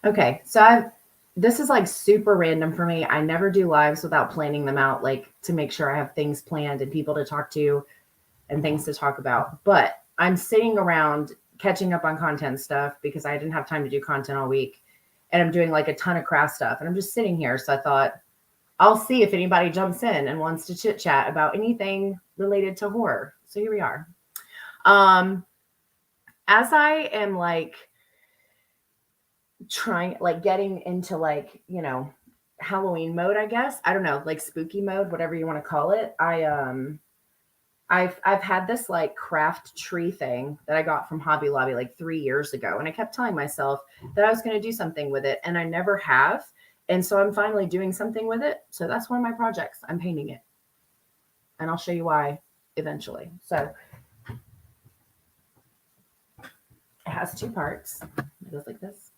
Okay, so this is like super random for me. I never do lives without planning them out, like to make sure I have things planned and people to talk to and things to talk about. But I'm sitting around catching up on content stuff because I didn't have time to do content all week. And I'm doing like a ton of craft stuff. And I'm just sitting here. So I thought, I'll see if anybody jumps in and wants to chit chat about anything related to horror. So here we are. As I am like trying, like getting into like, Halloween mode, I guess. I don't know, like spooky mode, whatever you want to call it. I've had this like craft tree thing that I got from Hobby Lobby like 3 years ago. And I kept telling myself that I was going to do something with it. And I never have. And so I'm finally doing something with it. So that's one of my projects. I'm painting it. And I'll show you why eventually. So it has 2 parts. It goes like this.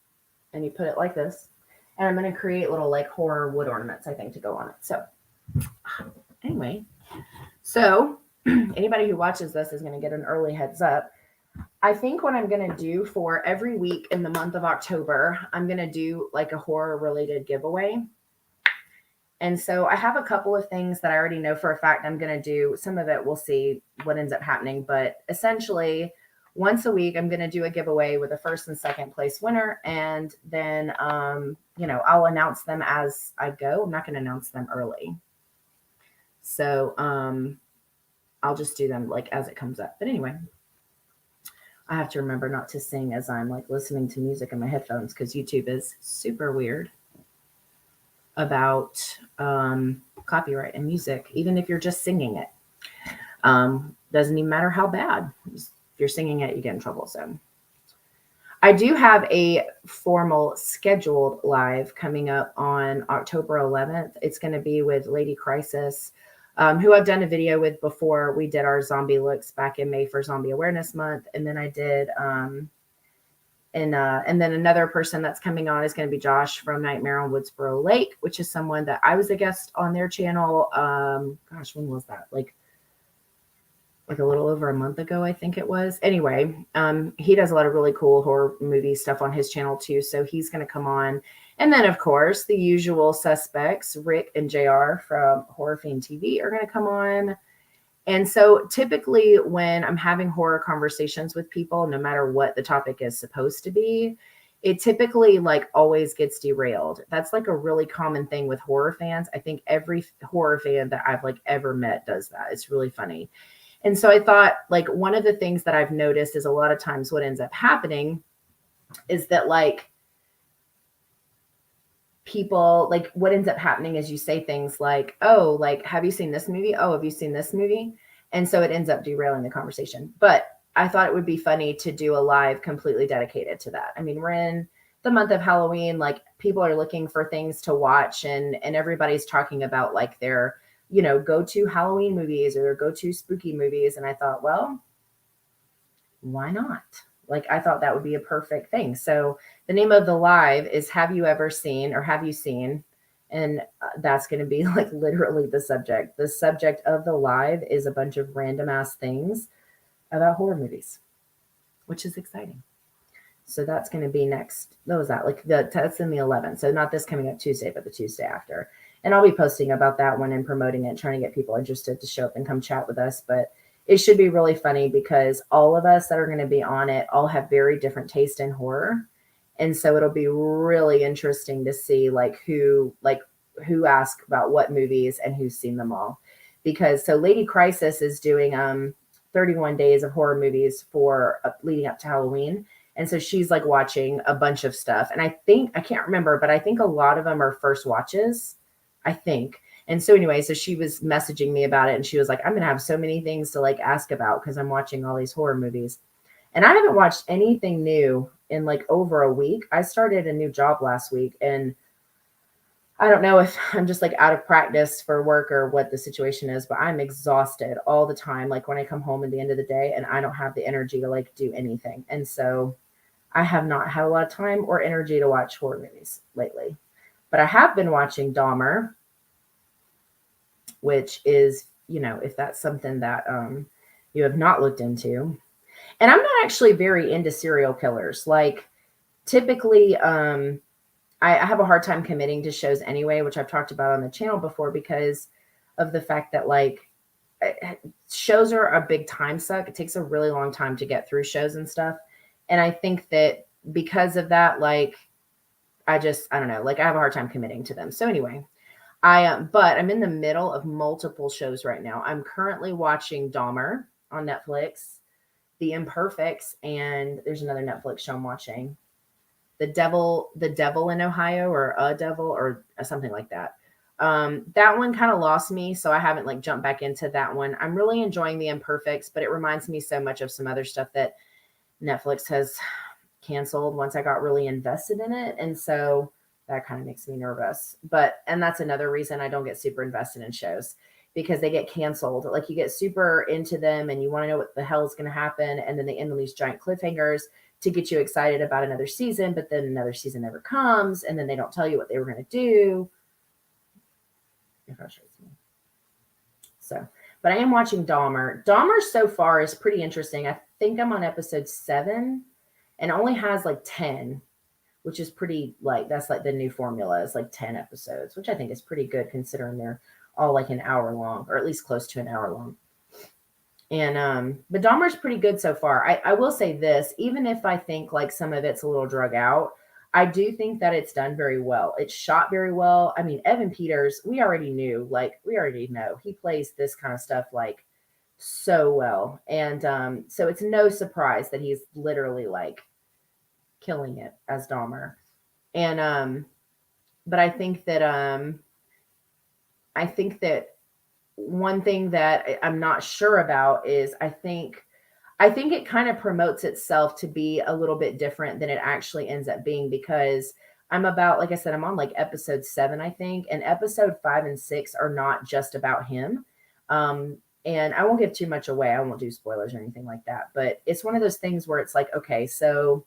And you put it like this. And I'm going to create little like horror wood ornaments, I think, to go on it. So anyway, so anybody who watches this is going to get an early heads up. I think what I'm going to do for every week in the month of October, I'm going to do like a horror related giveaway. And so I have a couple of things that I already know for a fact I'm going to do. Some of it we'll see what ends up happening, but essentially once a week, I'm going to do a giveaway with a first and second place winner. And then, I'll announce them as I go. I'm not going to announce them early. So, I'll just do them like as it comes up. But anyway, I have to remember not to sing as I'm like listening to music in my headphones because YouTube is super weird about copyright and music, even if you're just singing it. Doesn't even matter how bad. If you're singing it, you get in trouble. So I do have a formal scheduled live coming up on October 11th. It's going to be with Lady Crisis, who I've done a video with before. We did our zombie looks back in May for Zombie Awareness Month. And then I did, and then another person that's coming on is going to be Josh from Nightmare on Woodsboro Lake, which is someone that I was a guest on their channel. When was that? Like a little over a month ago, I think it was. Anyway, he does a lot of really cool horror movie stuff on his channel too. So he's going to come on. And then of course, the usual suspects, Rick and JR from Horror Fiend TV are going to come on. And so typically when I'm having horror conversations with people, no matter what the topic is supposed to be, it typically like always gets derailed. That's like a really common thing with horror fans. I think every horror fan that I've like ever met does that. It's really funny. And so I thought like one of the things that I've noticed is a lot of times what ends up happening is that like people, like what ends up happening is you say things like, oh, like, have you seen this movie? Oh, have you seen this movie? And so it ends up derailing the conversation. But I thought it would be funny to do a live completely dedicated to that. I mean, we're in the month of Halloween, like people are looking for things to watch and everybody's talking about like their, go-to Halloween movies or their go-to spooky movies. And I thought, well, why not? Like, I thought that would be a perfect thing. So the name of the live is Have You Ever Seen or Have You Seen? And that's going to be like literally the subject. The subject of the live is a bunch of random ass things about horror movies, which is exciting. So that's going to be next. What was that? Like that's in the 11th. So not this coming up Tuesday, but the Tuesday after. And I'll be posting about that one and promoting it, trying to get people interested to show up and come chat with us. But it should be really funny because all of us that are going to be on it all have very different taste in horror. And so it'll be really interesting to see who asked about what movies and who's seen them all. Because so Lady Crisis is doing 31 days of horror movies for leading up to Halloween. And so she's like watching a bunch of stuff. And I can't remember, but I think a lot of them are first watches, I think. And so anyway, so she was messaging me about it and she was like, I'm going to have so many things to like ask about because I'm watching all these horror movies. And I haven't watched anything new in like over a week. I started a new job last week and I don't know if I'm just like out of practice for work or what the situation is, but I'm exhausted all the time. Like when I come home at the end of the day and I don't have the energy to like do anything. And so I have not had a lot of time or energy to watch horror movies lately, but I have been watching Dahmer, which is, if that's something that you have not looked into. And I'm not actually very into serial killers. Like typically, I have a hard time committing to shows anyway, which I've talked about on the channel before because of the fact that like shows are a big time suck. It takes a really long time to get through shows and stuff. And I think that because of that, like, I don't know, like I have a hard time committing to them. So anyway, but I'm in the middle of multiple shows right now. I'm currently watching Dahmer on Netflix, The Imperfects, and there's another Netflix show I'm watching, the devil in Ohio, or a devil, or something like that. That one kind of lost me, so I haven't like jumped back into that one. I'm really enjoying The Imperfects, but it reminds me so much of some other stuff that Netflix has canceled once I got really invested in it. And so that kind of makes me nervous. And that's another reason I don't get super invested in shows, because they get canceled. Like you get super into them and you want to know what the hell is going to happen. And then they end on these giant cliffhangers to get you excited about another season, but then another season never comes. And then they don't tell you what they were going to do. It frustrates me. So, but I am watching Dahmer. Dahmer so far is pretty interesting. I think I'm on episode 7 and only has like 10, which is pretty, like, that's like the new formula is like 10 episodes, which I think is pretty good considering they're all like an hour long, or at least close to an hour long. And, but Dahmer's pretty good so far. I will say this, even if I think like some of it's a little drug out, I do think that it's done very well. It's shot very well. I mean, Evan Peters, we already know he plays this kind of stuff like so well. And so it's no surprise that he's literally like killing it as Dahmer. And but I think that one thing that I'm not sure about is I think it kind of promotes itself to be a little bit different than it actually ends up being, because I'm about, like I said, I'm on like episode 7, I think, and episode 5 and 6 are not just about him. And I won't give too much away. I won't do spoilers or anything like that, but it's one of those things where it's like, okay, so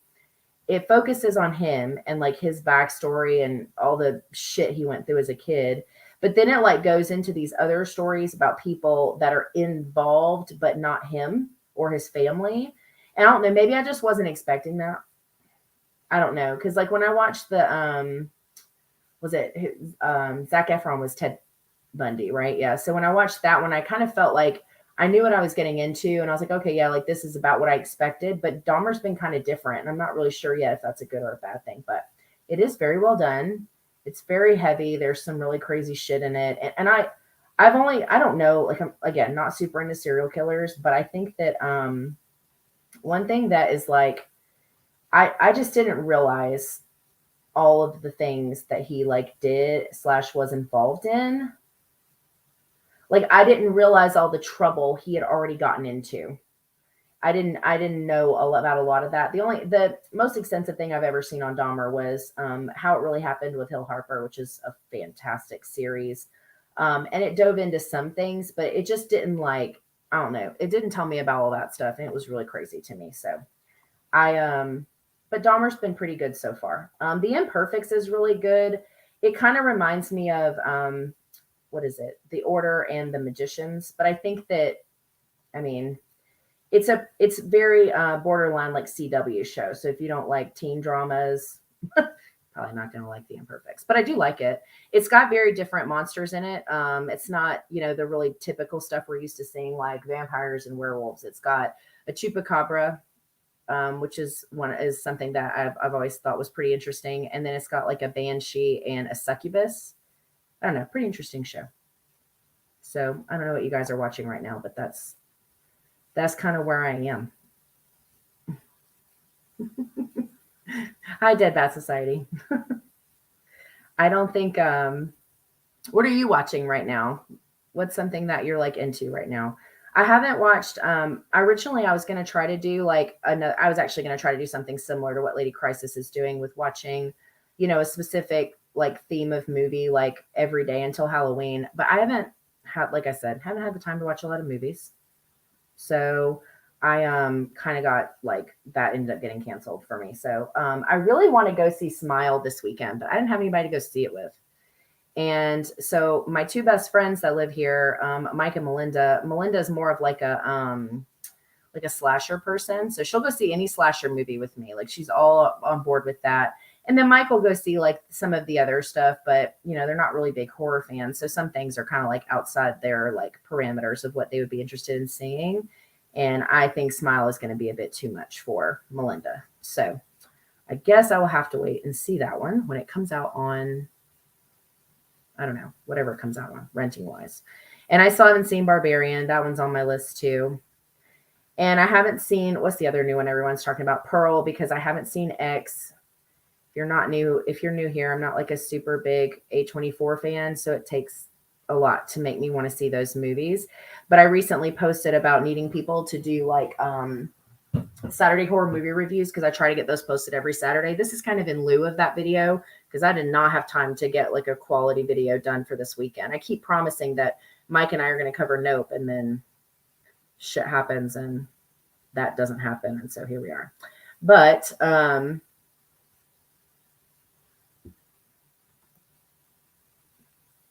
it focuses on him and like his backstory and all the shit he went through as a kid. But then it like goes into these other stories about people that are involved, but not him or his family. And I don't know, maybe I just wasn't expecting that. I don't know. Cause like when I watched the, Zac Efron was Ted Bundy, right? Yeah. So when I watched that one, I kind of felt like I knew what I was getting into, and I was like, okay, yeah, like this is about what I expected, but Dahmer's been kind of different. And I'm not really sure yet if that's a good or a bad thing, but it is very well done. It's very heavy. There's some really crazy shit in it. And I don't know, like I'm, again, not super into serial killers, but I think that one thing that is like, I just didn't realize all of the things that he like did / was involved in. Like I didn't realize all the trouble he had already gotten into. I didn't know about a lot of that. The most extensive thing I've ever seen on Dahmer was How It Really Happened with Hill Harper, which is a fantastic series. And it dove into some things, but it just didn't like, I don't know. It didn't tell me about all that stuff. And it was really crazy to me. So but Dahmer's been pretty good so far. The Imperfects is really good. It kind of reminds me of, what is it? The Order and the Magicians. But I think that, I mean, it's very borderline like CW show. So if you don't like teen dramas, probably not going to like The Imperfects, but I do like it. It's got very different monsters in it. It's not, the really typical stuff we're used to seeing like vampires and werewolves. It's got a chupacabra, which is something that I've always thought was pretty interesting. And then it's got like a banshee and a succubus. I don't know, pretty interesting show. So I don't know what you guys are watching right now, but that's kind of where I am. Hi, Dead Bat Society. I don't think, what are you watching right now? What's something that you're like into right now? I haven't watched, originally I was going to try to do I was actually going to try to do something similar to what Lady Crisis is doing with watching, a specific like theme of movie, like every day until Halloween. But I haven't had, like I said, haven't had the time to watch a lot of movies. So I kind of got like that ended up getting canceled for me. So I really want to go see Smile this weekend, but I didn't have anybody to go see it with. And so my two best friends that live here, Mike and Melinda. Melinda's more of like a like a slasher person. So she'll go see any slasher movie with me. Like she's all on board with that. And then Mike will go see like some of the other stuff, but you know, they're not really big horror fans. So some things are kind of like outside their like parameters of what they would be interested in seeing. And I think Smile is going to be a bit too much for Melinda. So I guess I will have to wait and see that one when it comes out on, I don't know, whatever it comes out on, renting wise. And I still haven't seen Barbarian. That one's on my list too. And I haven't seen, what's the other new one everyone's talking about? Pearl, because I haven't seen X. If you're new here, I'm not like a super big A24 fan, so it takes a lot to make me want to see those movies. But I recently posted about needing people to do like Saturday horror movie reviews because I try to get those posted every Saturday. This is kind of in lieu of that video because I did not have time to get like a quality video done for this weekend. I keep promising that Mike and I are going to cover Nope, and then shit happens and that doesn't happen. And so here we are. But I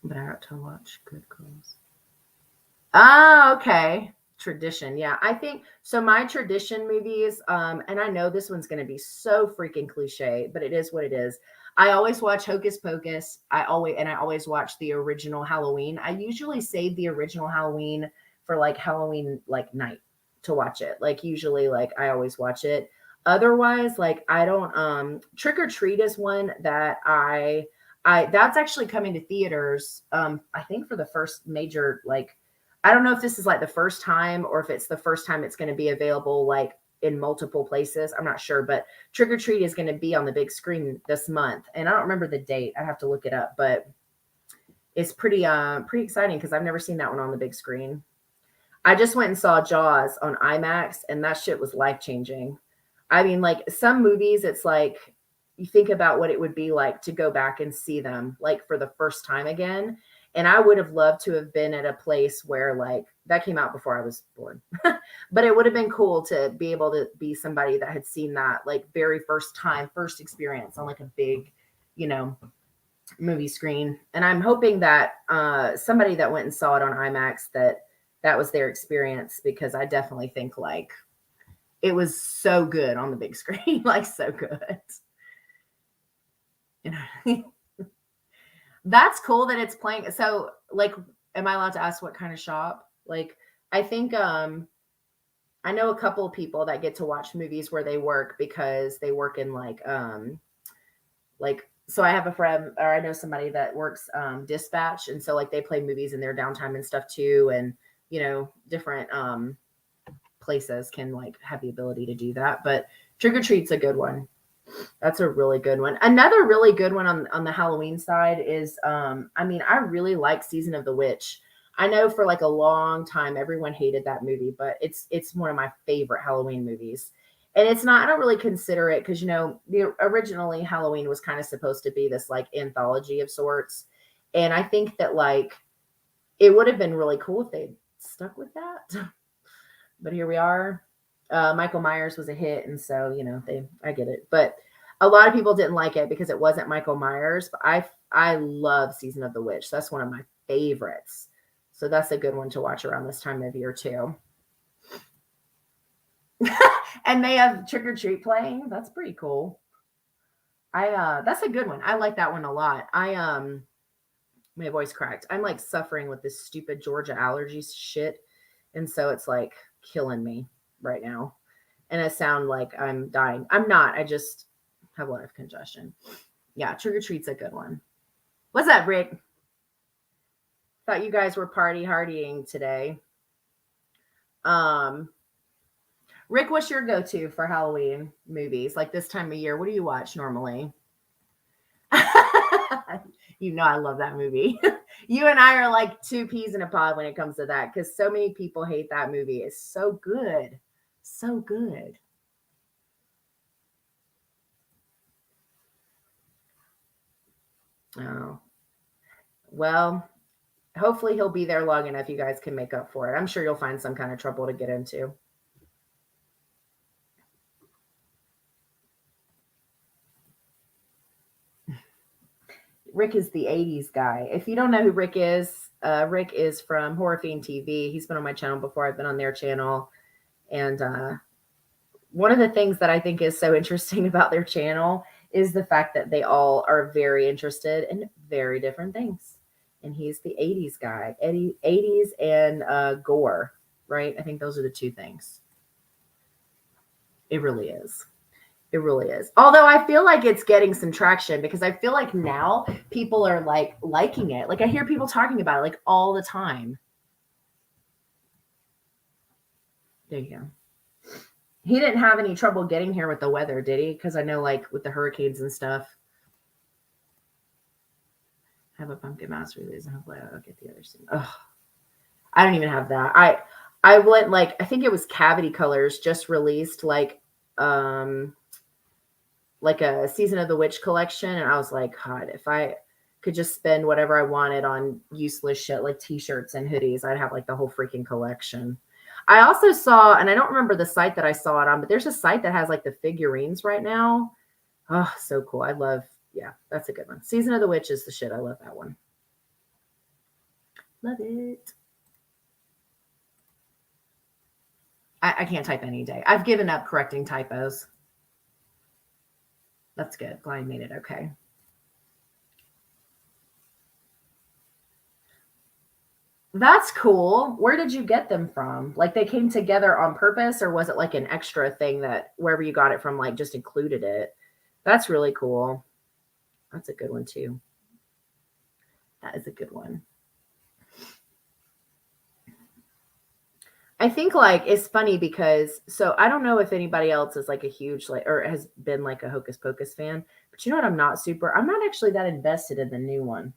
got to watch Good Girls. Ah, okay. Tradition. Yeah, I think so. My tradition movies, and I know this one's going to be so freaking cliche, but it is what it is. I always watch Hocus Pocus. I always watch the original Halloween. I usually save the original Halloween for like Halloween like night to watch it. Like usually, like I always watch it. Otherwise, like I don't. Trick or Treat is one that I that's actually coming to theaters. I think for the first major like. I don't know if this is like the first time or if it's the first time it's going to be available like in multiple places. I'm not sure, but Trick or Treat is going to be on the big screen this month. And I don't remember the date. I have to look it up, but it's pretty exciting because I've never seen that one on the big screen. I just went and saw Jaws on IMAX and that shit was life-changing. I mean, like some movies, it's like you think about what it would be like to go back and see them like for the first time again. And I would have loved to have been at a place where like that came out before I was born, but it would have been cool to be able to be somebody that had seen that like very first experience on like a big, you know, movie screen. And I'm hoping that somebody that went and saw it on IMAX, that was their experience, because I definitely think like it was so good on the big screen, like so good. You know. That's cool that it's playing. So like, am I allowed to ask what kind of shop? Like, I think, I know a couple of people that get to watch movies where they work because they work in like, so I have a friend, or I know somebody that works, dispatch. And so like they play movies in their downtime and stuff too. And, you know, different, places can like have the ability to do that, but Trick or Treat's a good one. That's a really good one. Another really good one on the Halloween side is, I mean, I really like Season of the Witch. I know for like a long time, everyone hated that movie, but it's one of my favorite Halloween movies. And it's not, I don't really consider it because, you know, originally Halloween was kind of supposed to be this like anthology of sorts. And I think that like, it would have been really cool if they'd stuck with that. But here we are. Michael Myers was a hit, and so you know I get it. But a lot of people didn't like it because it wasn't Michael Myers. But I love Season of the Witch. That's one of my favorites. So that's a good one to watch around this time of year too. And they have Trick or Treat playing. That's pretty cool. That's a good one. I like that one a lot. My voice cracked. I'm like suffering with this stupid Georgia allergies shit, and so it's like killing me right now, and I sound like I'm dying. I'm not. I just have a lot of congestion. Yeah, Trick or Treat's a good one. What's that, Rick? Thought you guys were partying today. Rick, what's your go-to for Halloween movies? Like this time of year, what do you watch normally? You know I love that movie. You and I are like two peas in a pod when it comes to that, because so many people hate that movie. It's so good. So good. Oh. Well, hopefully he'll be there long enough you guys can make up for it. I'm sure you'll find some kind of trouble to get into. Rick is the 80s guy. If you don't know who Rick is from Horror Fiend TV. He's been on my channel before. I've been on their channel. And one of the things that I think is so interesting about their channel is the fact that they all are very interested in very different things. And he's the 80s guy, 80s and gore, right? I think those are the two things. It really is. It really is. Although I feel like it's getting some traction because I feel like now people are like liking it. Like I hear people talking about it like all the time. There you go. He didn't have any trouble getting here with the weather, did he? Because I know like with the hurricanes and stuff. Have a pumpkin mouse release and hopefully I'll get the other soon. Oh, I don't even have that. I went like I think it was Cavity Colors just released like a Season of the Witch collection, and I was like, God, if I could just spend whatever I wanted on useless shit like t-shirts and hoodies, I'd have like the whole freaking collection. I also saw, and I don't remember the site that I saw it on, but there's a site that has like the figurines right now. Oh, so cool. I love, yeah, that's a good one. Season of the Witch is the shit. I love that one. Love it. I can't type any day. I've given up correcting typos. That's good. Glad I made it okay. That's cool. Where did you get them from? Like they came together on purpose, or was it like an extra thing that wherever you got it from, like just included it? That's really cool. That's a good one too. That is a good one. I think like it's funny because so I don't know if anybody else is like a huge like or has been like a Hocus Pocus fan, but you know what? I'm not actually that invested in the new one.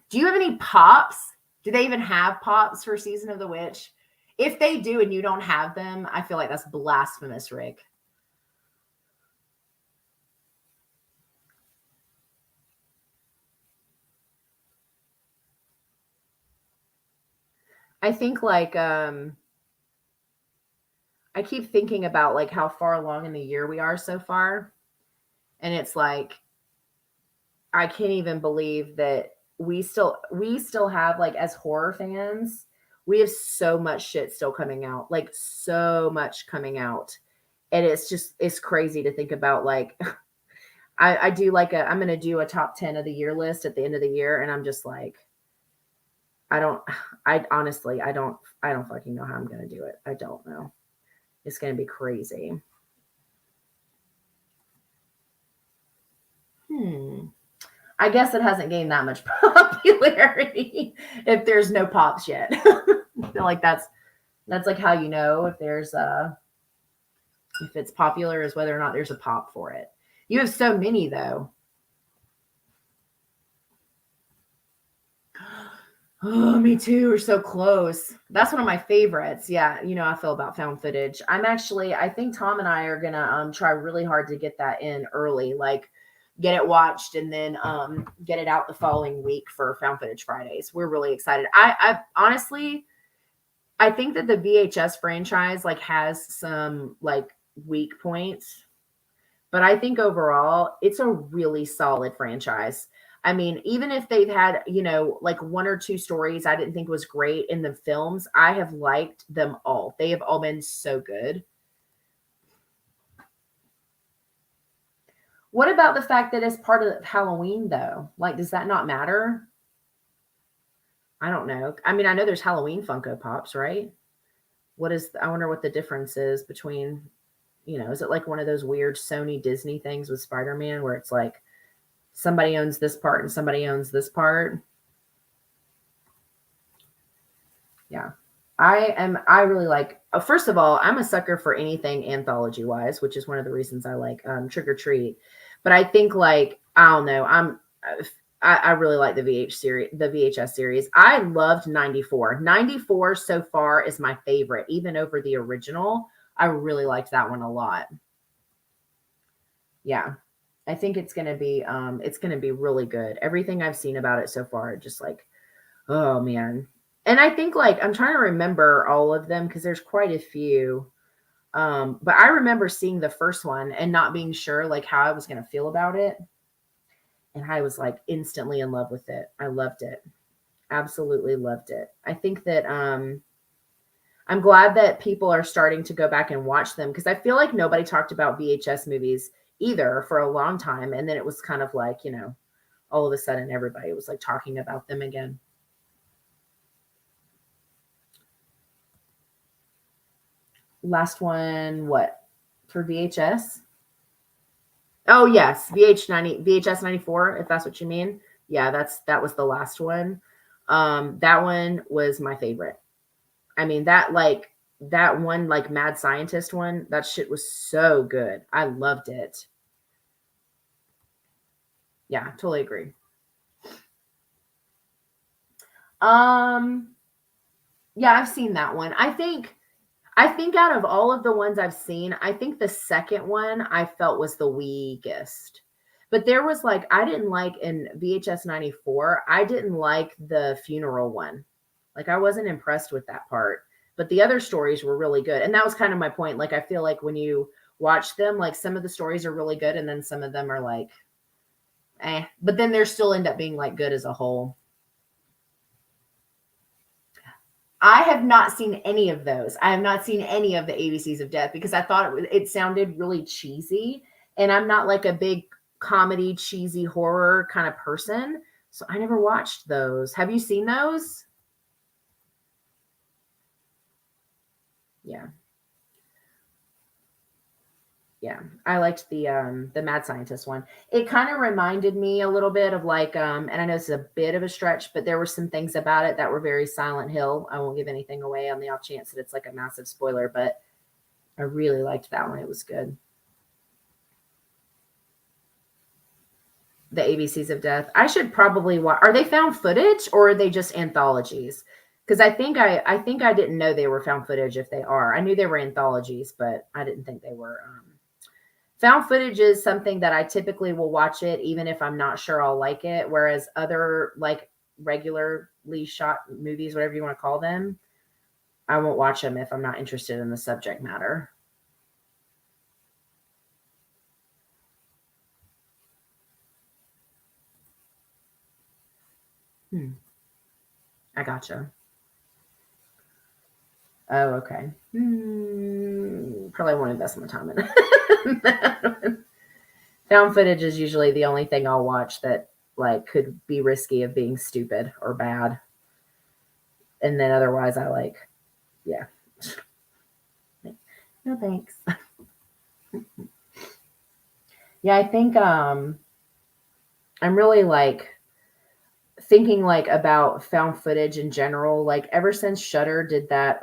Do you have any pops? Do they even have pops for Season of the Witch? If they do and you don't have them, I feel like that's blasphemous, Rick. I think like I keep thinking about like how far along in the year we are so far. And it's like I can't even believe that we still have like as horror fans, we have so much shit still coming out. Like so much coming out. And it's crazy to think about like I do like I'm gonna do a top 10 of the year list at the end of the year, and I'm just like I don't I honestly I don't fucking know how I'm gonna do it. I don't know. It's gonna be crazy. I guess it hasn't gained that much popularity if there's no pops yet. I feel like that's like how you know if there's if it's popular is whether or not there's a pop for it. You have so many though. Oh, me too. We're so close. That's one of my favorites. Yeah, you know, I feel about found footage. I think Tom and I are gonna try really hard to get that in early, like get it watched and then get it out the following week for Found Footage Fridays. We're really excited. I honestly I think that the VHS franchise like has some like weak points, but I think overall it's a really solid franchise. I mean, even if they've had, you know, like one or two stories I didn't think was great in the films, I have liked them all. They have all been so good. What about the fact that it's part of Halloween though? Like, does that not matter? I don't know. I mean, I know there's Halloween Funko Pops, right? I wonder what the difference is between, you know, is it like one of those weird Sony Disney things with Spider-Man where it's like somebody owns this part and somebody owns this part? Yeah. I really like, first of all, I'm a sucker for anything anthology wise, which is one of the reasons I like Trick or Treat. But I think like, I don't know, I really like the VHS series. I loved 94. 94 so far is my favorite, even over the original. I really liked that one a lot. Yeah. I think it's gonna be really good. Everything I've seen about it so far, just like, oh man. And I think like I'm trying to remember all of them because there's quite a few. But I remember seeing the first one and not being sure like how I was gonna feel about it. And I was like instantly in love with it. I loved it. Absolutely loved it. I think that I'm glad that people are starting to go back and watch them, because I feel like nobody talked about VHS movies either for a long time. And then it was kind of like, all of a sudden everybody was like talking about them again. Last one, what? For VHS? Oh yes, VHS 94, if that's what you mean. Yeah, that was the last one. That one was my favorite. I mean, that one, like mad scientist one, that shit was so good. I loved it. Yeah, totally agree. Um, yeah, I've seen that one. I think out of all of the ones I've seen, I think the second one I felt was the weakest. But there was like, I didn't like in VHS 94, I didn't like the funeral one. Like, I wasn't impressed with that part. But the other stories were really good. And that was kind of my point. Like, I feel like when you watch them, like some of the stories are really good, and then some of them are like, eh. But then they still end up being like good as a whole. I have not seen any of those. I have not seen any of the ABCs of Death because I thought it sounded really cheesy. And I'm not like a big comedy, cheesy horror kind of person. So I never watched those. Have you seen those? Yeah. Yeah. I liked the mad scientist one. It kind of reminded me a little bit of like and I know it's a bit of a stretch, but there were some things about it that were very Silent Hill. I won't give anything away on the off chance that it's like a massive spoiler, but I really liked that one. It was good. The ABCs of Death. I should probably watch. Are they found footage or are they just anthologies? Because I think I didn't know they were found footage. If they are, I knew they were anthologies, but I didn't think they were. Found footage is something that I typically will watch it even if I'm not sure I'll like it. Whereas other like regularly shot movies, whatever you want to call them, I won't watch them if I'm not interested in the subject matter. Hmm, I gotcha. Oh, okay. Probably won't invest my time in that one. Found footage is usually the only thing I'll watch that like could be risky of being stupid or bad. And then otherwise I like, yeah. No thanks. Yeah, I think I'm really like thinking like about found footage in general. Like ever since Shutter did that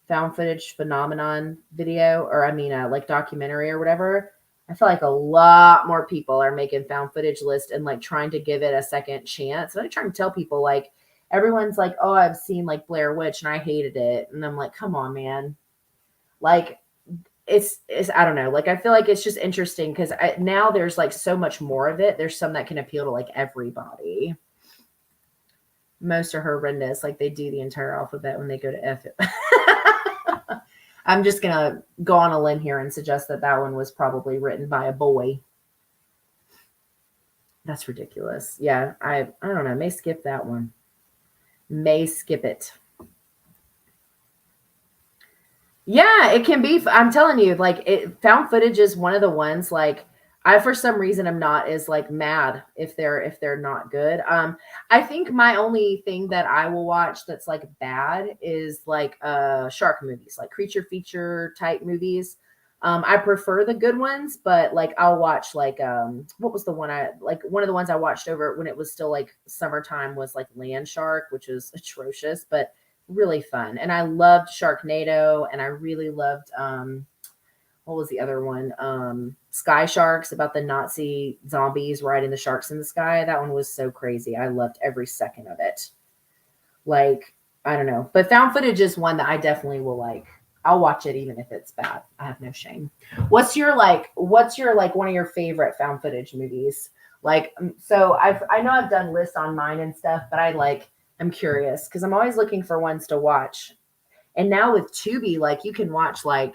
found footage phenomenon video, or I mean like documentary or whatever, I feel like a lot more people are making found footage list and like trying to give it a second chance. And I try to tell people like everyone's like, oh, I've seen like Blair Witch and I hated it. And I'm like, come on, man. Like it's I don't know. Like I feel like it's just interesting because now there's like so much more of it. There's some that can appeal to like everybody. Most are horrendous. Like they do the entire alphabet when they go to F. I'm just gonna go on a limb here and suggest that that one was probably written by a boy. That's ridiculous. Yeah, I don't know. May skip that one. May skip it. Yeah, it can be. I'm telling you, like it found footage is one of the ones like I for some reason am not as like mad if they're not good. I think my only thing that I will watch that's like bad is like shark movies, like creature feature type movies. I prefer the good ones, but like I'll watch like what was the one I like one of the ones I watched over when it was still like summertime was like Land Shark, which was atrocious, but really fun. And I loved Sharknado and I really loved what was the other one? Sky Sharks, about the Nazi zombies riding the sharks in the sky. That one was so crazy. I loved every second of it. Like, I don't know. But found footage is one that I definitely will like. I'll watch it even if it's bad. I have no shame. What's your one of your favorite found footage movies? Like so I know I've done lists on mine and stuff, but I'm curious because I'm always looking for ones to watch. And now with Tubi, like you can watch like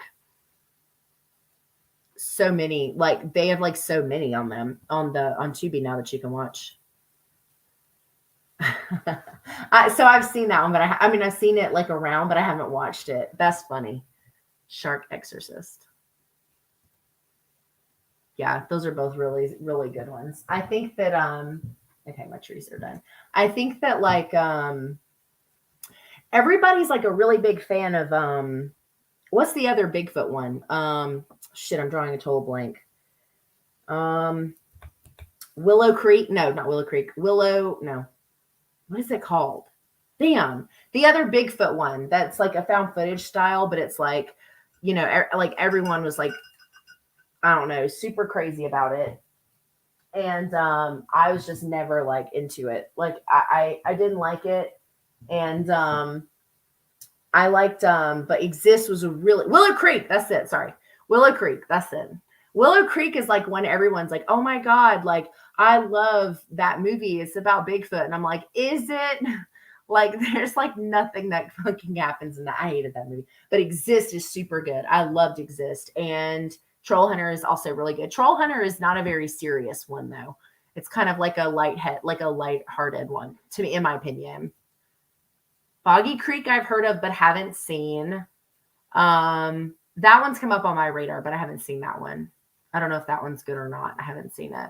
so many, like they have like so many on them on Tubi now that you can watch. So I've seen that one, but I mean, I've seen it like around, but I haven't watched it. That's funny. Shark Exorcist. Yeah, those are both really, really good ones. I think that, okay, my trees are done. I think that like, everybody's like a really big fan of, what's the other Bigfoot one? Shit, I'm drawing a total blank. Um, Willow Creek. No, not Willow Creek. Willow. No. What is it called? Damn. The other Bigfoot one that's like a found footage style, but it's like, like everyone was like, I don't know, super crazy about it. And I was just never like into it. Like I didn't like it. And I liked but Exist was a really Willow Creek, that's it. Sorry. Willow Creek, that's it. Willow Creek is like when everyone's like, "Oh my god, like I love that movie. It's about Bigfoot." And I'm like, "Is it?" Like there's like nothing that fucking happens in that. I hated that movie. But Exist is super good. I loved Exist. And Troll Hunter is also really good. Troll Hunter is not a very serious one though. It's kind of like a light-hearted one to me, in my opinion. Boggy Creek I've heard of but haven't seen. That one's come up on my radar, but I haven't seen that one. I don't know if that one's good or not. I haven't seen it.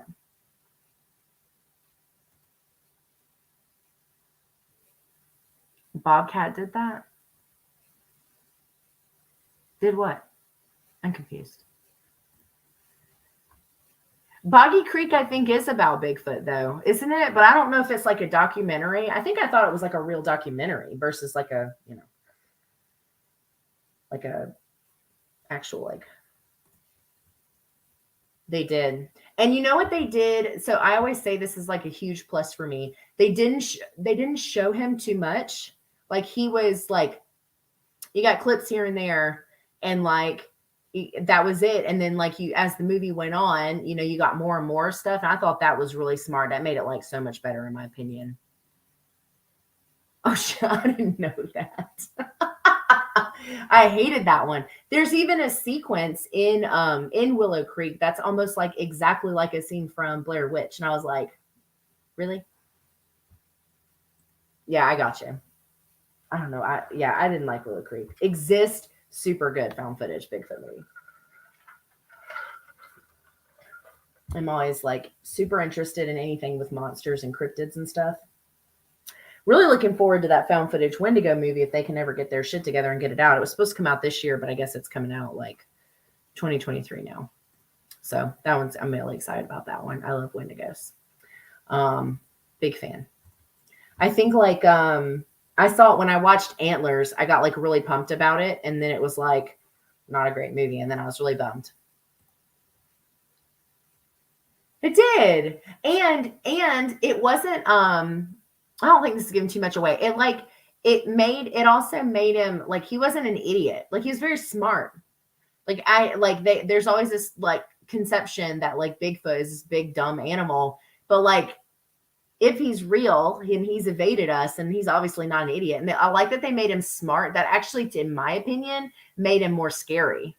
Bobcat did that? Did what? I'm confused. Boggy Creek, I think, is about Bigfoot, though, isn't it? But I don't know if it's like a documentary. I think I thought it was like a real documentary versus like a, like a actual like. They did. And you know what they did? So I always say this is like a huge plus for me. They didn't show him too much. Like he was like, you got clips here and there, and like that was it. And then like as the movie went on, you got more and more stuff. And I thought that was really smart. That made it like so much better in my opinion. Oh shit, I didn't know that. I hated that one. There's even a sequence in Willow Creek that's almost like exactly like a scene from Blair Witch. And I was like, really? Yeah, I got you. I don't know. I didn't like Willow Creek. Exist, super good found footage Bigfoot movie. I'm always like super interested in anything with monsters and cryptids and stuff. Really looking forward to that found footage Wendigo movie if they can ever get their shit together and get it out. It was supposed to come out this year, but I guess it's coming out like 2023 now. So I'm really excited about that one. I love Wendigos. Big fan. I think like I saw it when I watched Antlers. I got like really pumped about it, and then it was like not a great movie, and then I was really bummed. It did, and it wasn't. I don't think this is giving too much away. It also made him like he wasn't an idiot. Like he was very smart. There's always this like conception that like Bigfoot is this big dumb animal, but like if he's real and he's evaded us and he's obviously not an idiot. And I like that they made him smart. That actually, in my opinion, made him more scary.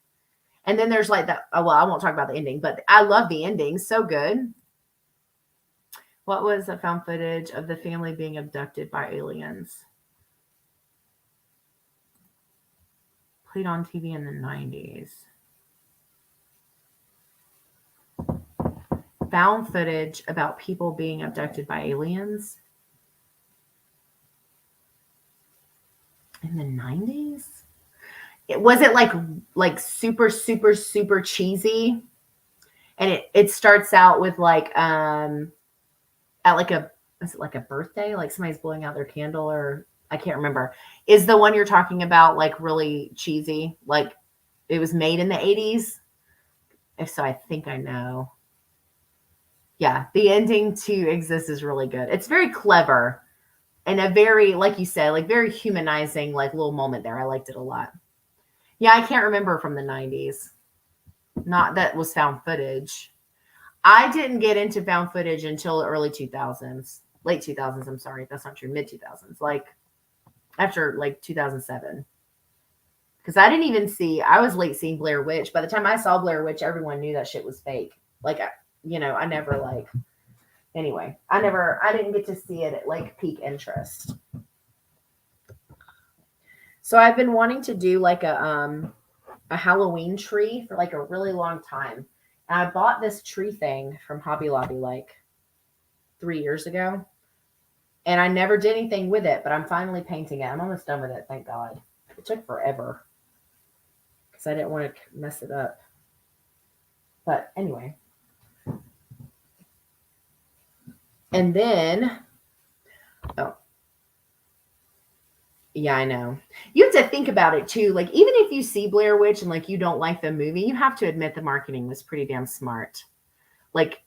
And then there's like that. Oh, well, I won't talk about the ending, but I love the ending. So good. What was the found footage of the family being abducted by aliens? Played on TV in the 90s. Found footage about people being abducted by aliens in the 90s. Was it like super super super cheesy? And it starts out with like at like is it like a birthday? Like somebody's blowing out their candle, or I can't remember. Is the one you're talking about like really cheesy? Like it was made in the 80s? If so, I think I know. Yeah, the ending to Exist is really good. It's very clever and a very, like you said, like very humanizing, like little moment there. I liked it a lot. Yeah, I can't remember from the 90s. Not that was found footage. I didn't get into found footage until the early 2000s. Late 2000s, I'm sorry. That's not true. Mid 2000s. Like after like 2007. Because I didn't even I was late seeing Blair Witch. By the time I saw Blair Witch, everyone knew that shit was fake. Like, I never like Anyway, I didn't get to see it at like peak interest. So I've been wanting to do like a Halloween tree for like a really long time. And I bought this tree thing from Hobby Lobby like 3 years ago. And I never did anything with it, but I'm finally painting it. I'm almost done with it, thank God. It took forever because I didn't want to mess it up. But anyway. And then, oh, yeah, I know. You have to think about it too. Like, even if you see Blair Witch and like you don't like the movie, you have to admit the marketing was pretty damn smart. Like,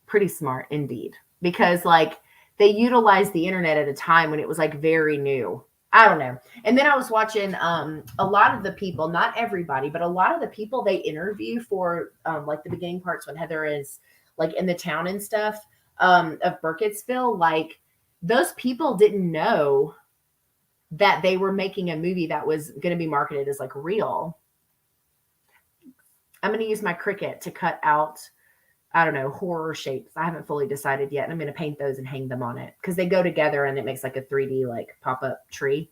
pretty smart indeed. Because like they utilized the internet at a time when it was like very new. I don't know. And then I was watching a lot of the people, not everybody, but a lot of the people they interview for like the beginning parts when Heather is like in the town and stuff of Burkittsville, like those people didn't know that they were making a movie that was going to be marketed as like real. I'm going to use my Cricut to cut out, I don't know, horror shapes. I haven't fully decided yet. And I'm going to paint those and hang them on it because they go together and it makes like a 3D like pop-up tree.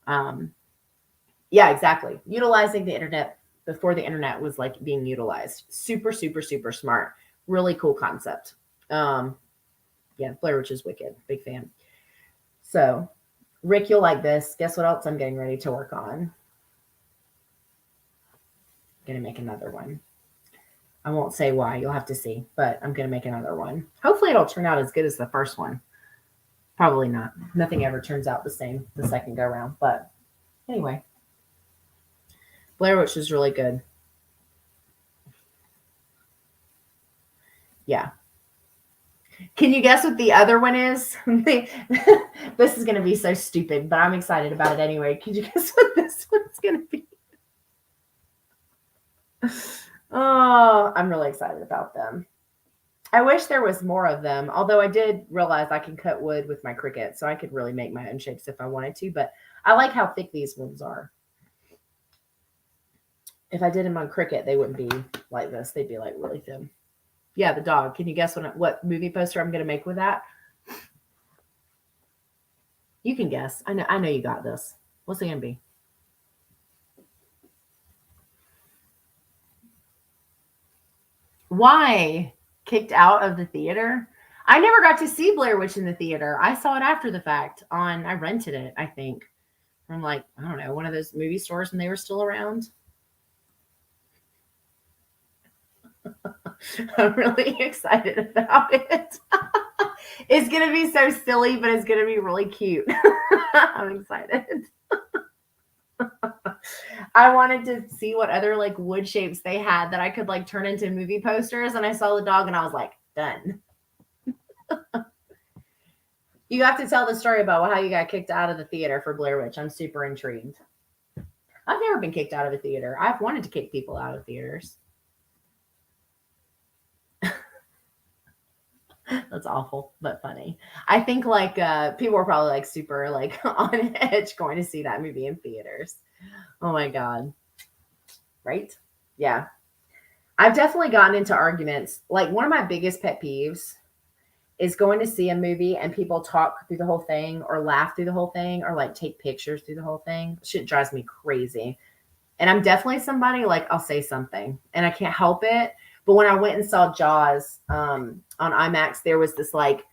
Yeah, exactly. Utilizing the internet before the internet was like being utilized. Super, super, super smart. Really cool concept. Yeah, Blair Witch is wicked. Big fan. So, Rick, you'll like this. Guess what else I'm getting ready to work on? I'm going to make another one. I won't say why. You'll have to see. But I'm going to make another one. Hopefully it'll turn out as good as the first one. Probably not. Nothing ever turns out the same the second go around. But anyway. Blair Witch is really good. Yeah. Can you guess what the other one is? This is going to be so stupid, but I'm excited about it anyway. Can you guess what this one's going to be? Oh, I'm really excited about them. I wish there was more of them, although I did realize I can cut wood with my Cricut, so I could really make my own shapes if I wanted to, but I like how thick these ones are. If I did them on Cricut, they wouldn't be like this. They'd be like really thin. Yeah, the dog. Can you guess what movie poster I'm going to make with that? You can guess. I know you got this. What's it going to be? Why? Kicked out of the theater? I never got to see Blair Witch in the theater. I saw it after the fact I rented it, I think, from like, I don't know, one of those movie stores when they were still around. I'm really excited about it. It's going to be so silly, but it's going to be really cute. I'm excited. I wanted to see what other like wood shapes they had that I could like turn into movie posters. And I saw the dog and I was like, done. You have to tell the story about how you got kicked out of the theater for Blair Witch. I'm super intrigued. I've never been kicked out of a theater. I've wanted to kick people out of theaters. That's awful, but funny. I think like people were probably like super like on edge going to see that movie in theaters. Oh my God. Right? Yeah. I've definitely gotten into arguments. Like one of my biggest pet peeves is going to see a movie and people talk through the whole thing or laugh through the whole thing or like take pictures through the whole thing. Shit drives me crazy. And I'm definitely somebody like I'll say something and I can't help it. But when I went and saw Jaws on IMAX, there was this like,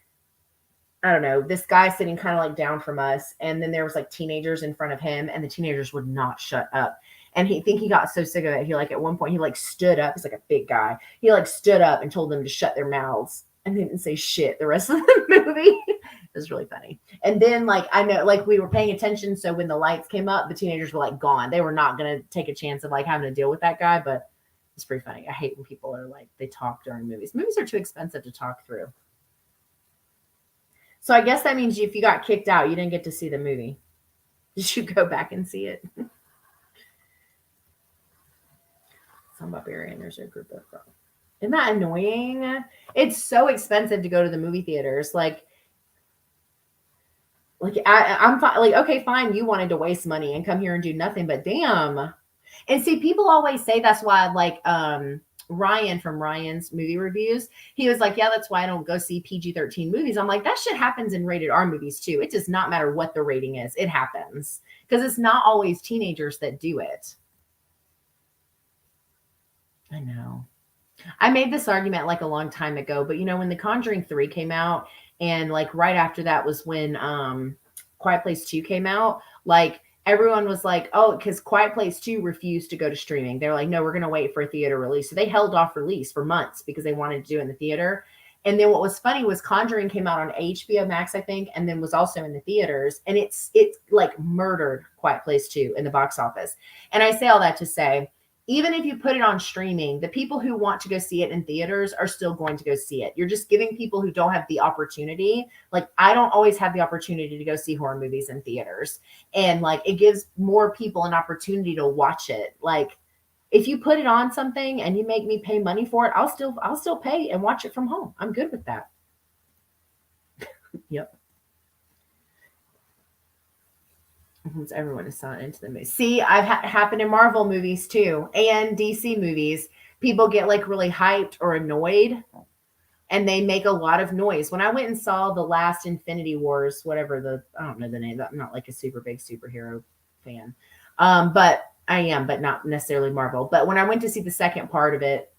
I don't know, this guy sitting kind of like down from us. And then there was like teenagers in front of him and the teenagers would not shut up. And he got so sick of it. He like at one point he like stood up. He's like a big guy. He like stood up and told them to shut their mouths and they didn't say shit the rest of the movie. It was really funny. And then like I know like we were paying attention. So when the lights came up, the teenagers were like gone. They were not going to take a chance of like having to deal with that guy. But it's pretty funny. I hate when people are like, they talk during movies. Movies are too expensive to talk through. So I guess that means if you got kicked out, you didn't get to see the movie. Did you go back and see it? Some barbarian, there's a group of Isn't that annoying? It's so expensive to go to the movie theaters. Like I'm fine. Like, okay, fine. You wanted to waste money and come here and do nothing, but damn. And see, people always say that's why, like, Ryan from Ryan's movie reviews, he was like, yeah, that's why I don't go see PG-13 movies. I'm like, that shit happens in rated R movies too. It does not matter what the rating is. It happens because it's not always teenagers that do it. I know. I made this argument like a long time ago, but when The Conjuring 3 came out, and like right after that was when Quiet Place 2 came out, like everyone was like, oh, because Quiet Place 2 refused to go to streaming. They're like, no, we're gonna wait for a theater release. So they held off release for months because they wanted to do it in the theater. And then what was funny was Conjuring came out on HBO Max, I think, and then was also in the theaters. And it's like murdered Quiet Place 2 in the box office. And I say all that to say, even if you put it on streaming, the people who want to go see it in theaters are still going to go see it. You're just giving people who don't have the opportunity. Like, I don't always have the opportunity to go see horror movies in theaters. And like, it gives more people an opportunity to watch it. Like, if you put it on something and you make me pay money for it, I'll still pay and watch it from home. I'm good with that. Yep. Everyone is not into the movie. See, I've happened in Marvel movies too, and DC movies. People get like really hyped or annoyed, and they make a lot of noise. When I went and saw the last Infinity Wars, whatever I don't know the name. I'm not like a super big superhero fan, but I am, but not necessarily Marvel. But when I went to see the second part of it,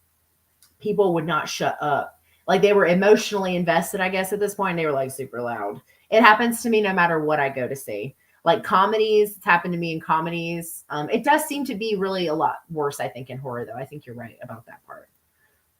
people would not shut up. Like, they were emotionally invested, I guess, at this point. They were like super loud. It happens to me no matter what I go to see. Like comedies, it's happened to me in comedies. It does seem to be really a lot worse, I think, in horror, though. I think you're right about that part.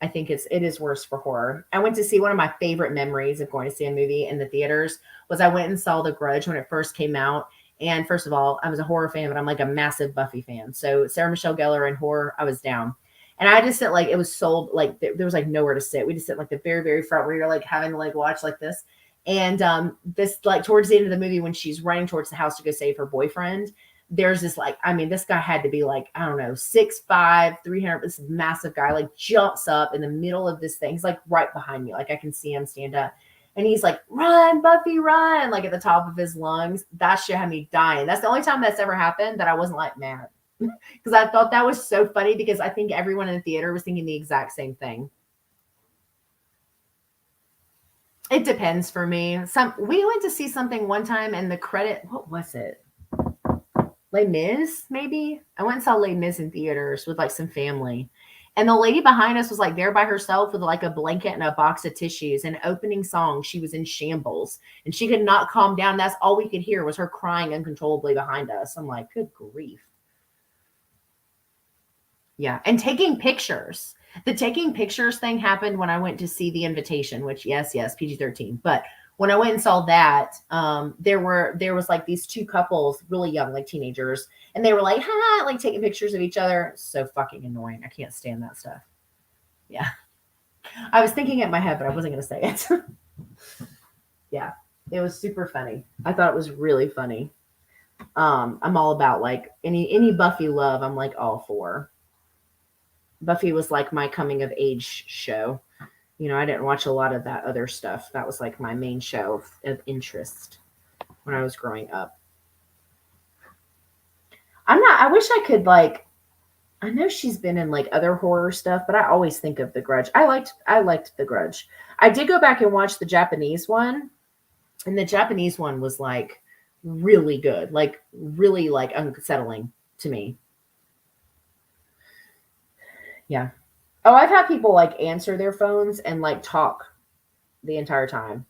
I think it is worse for horror. I went to see one of my favorite memories of going to see a movie in the theaters was I went and saw The Grudge when it first came out. And first of all, I was a horror fan, but I'm like a massive Buffy fan. So Sarah Michelle Gellar and horror, I was down. And I just sit like, it was sold, like there was like nowhere to sit. We just sit like the very, very front where you're like having to like watch like this. And this, like towards the end of the movie, when she's running towards the house to go save her boyfriend, there's this like, I mean, this guy had to be like, I don't know, 6'5", 300, this massive guy, like jumps up in the middle of this thing. He's like right behind me. Like I can see him stand up. And he's like, run, Buffy, run, like at the top of his lungs. That shit had me dying. That's the only time that's ever happened that I wasn't like mad. Because I thought that was so funny, because I think everyone in the theater was thinking the exact same thing. It depends for me. We went to see something one time, and the credit, what was it? Les Mis, maybe? I went and saw Les Mis in theaters with like some family. And the lady behind us was like there by herself with like a blanket and a box of tissues. And opening song, she was in shambles and she could not calm down. That's all we could hear was her crying uncontrollably behind us. I'm like, good grief. Yeah. And taking pictures. The taking pictures thing happened when I went to see The Invitation, which yes, PG-13. But when I went and saw that, there was like these two couples, really young, like teenagers, and they were like, ha, like taking pictures of each other. So fucking annoying. I can't stand that stuff. Yeah. I was thinking it in my head, but I wasn't going to say it. Yeah. It was super funny. I thought it was really funny. I'm all about like any Buffy love. I'm like all for. Buffy was like my coming of age show. You know, I didn't watch a lot of that other stuff. That was like my main show of interest when I was growing up. I wish I could like, I know she's been in like other horror stuff, but I always think of The Grudge. I liked The Grudge. I did go back and watch the Japanese one, and the Japanese one was like really good, like really like unsettling to me. Yeah. Oh, I've had people like answer their phones and like talk the entire time.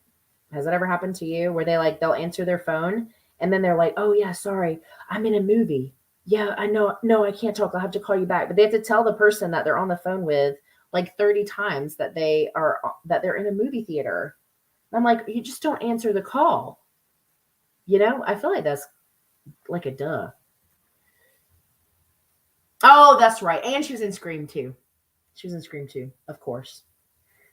Has that ever happened to you where they'll answer their phone and then they're like, "Oh yeah, sorry, I'm in a movie. Yeah, I know. No, I can't talk. I'll have to call you back." But they have to tell the person that they're on the phone with like 30 times that they're in a movie theater. And I'm like, "You just don't answer the call." You know? I feel like that's like a duh. Oh, that's right. And she was in Scream 2. She was in Scream 2, of course.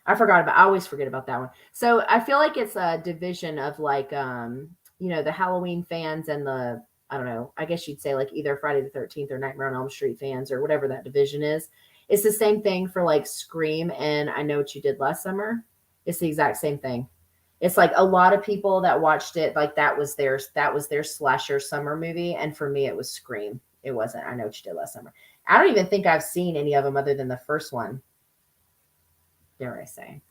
I always forget about that one. So I feel like it's a division of like, the Halloween fans and I don't know, I guess you'd say like either Friday the 13th or Nightmare on Elm Street fans or whatever that division is. It's the same thing for like Scream and I Know What You Did Last Summer. It's the exact same thing. It's like a lot of people that watched it, like that was their slasher summer movie. And for me, it was Scream. It wasn't I Know What You Did Last Summer. I don't even think I've seen any of them other than the first one. dare I say.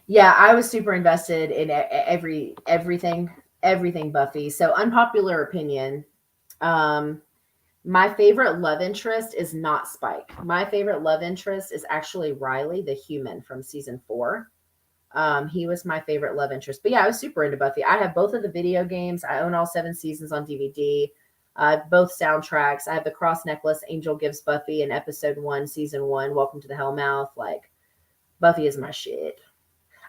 Yeah, I was super invested in everything Buffy. So unpopular opinion. My favorite love interest is not Spike. My favorite love interest is actually Riley, the human from season 4. He was my favorite love interest. But yeah, I was super into Buffy. I have both of the video games. I own all 7 seasons on DVD. Both soundtracks. I have the cross necklace Angel gives Buffy in episode 1, season 1, Welcome to the Hellmouth. Like, Buffy is my shit.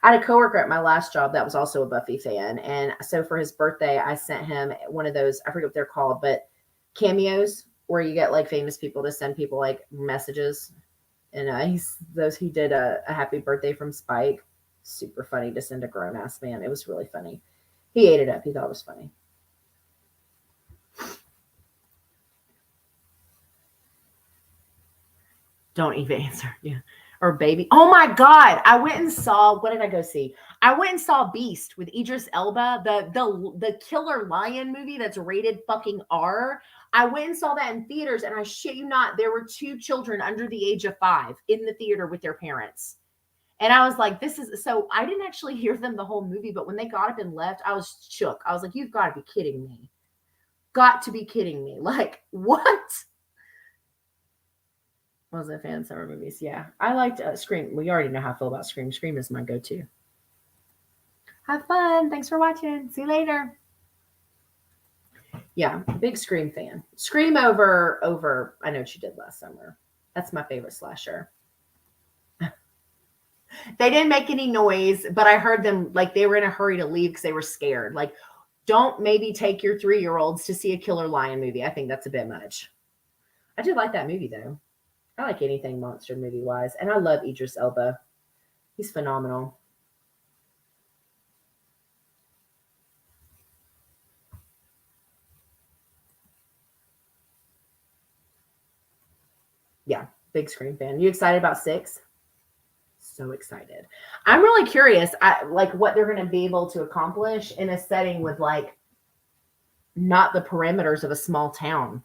I had a coworker at my last job that was also a Buffy fan. And so for his birthday, I sent him one of those, I forget what they're called, but cameos where you get like famous people to send people like messages. And he did a happy birthday from Spike. Super funny to send a grown ass man. It was really funny. He ate it up. He thought it was funny. Don't even answer. Yeah. Or Baby. Oh my God. I went and saw, what did I go see? I went and saw Beast with Idris Elba, the killer lion movie that's rated fucking R. I went and saw that in theaters, and I shit you not, there were 2 children under the age of 5 in the theater with their parents. And I was like, so I didn't actually hear them the whole movie, but when they got up and left, I was shook. I was like, you've got to be kidding me. Got to be kidding me. Like, what? Was a fan of summer movies. Yeah. I liked Scream. We already know how I feel about Scream. Scream is my go-to. Have fun. Thanks for watching. See you later. Yeah. Big Scream fan. Scream over I Know What You Did Last Summer. That's my favorite slasher. They didn't make any noise, but I heard them like they were in a hurry to leave because they were scared. Like, don't maybe take your 3-year-olds to see a killer lion movie. I think that's a bit much. I did like that movie though. I like anything monster movie wise. And I love Idris Elba. He's phenomenal. Yeah, big Scream fan. You excited about 6? So excited. I'm really curious like what they're going to be able to accomplish in a setting with like not the perimeters of a small town.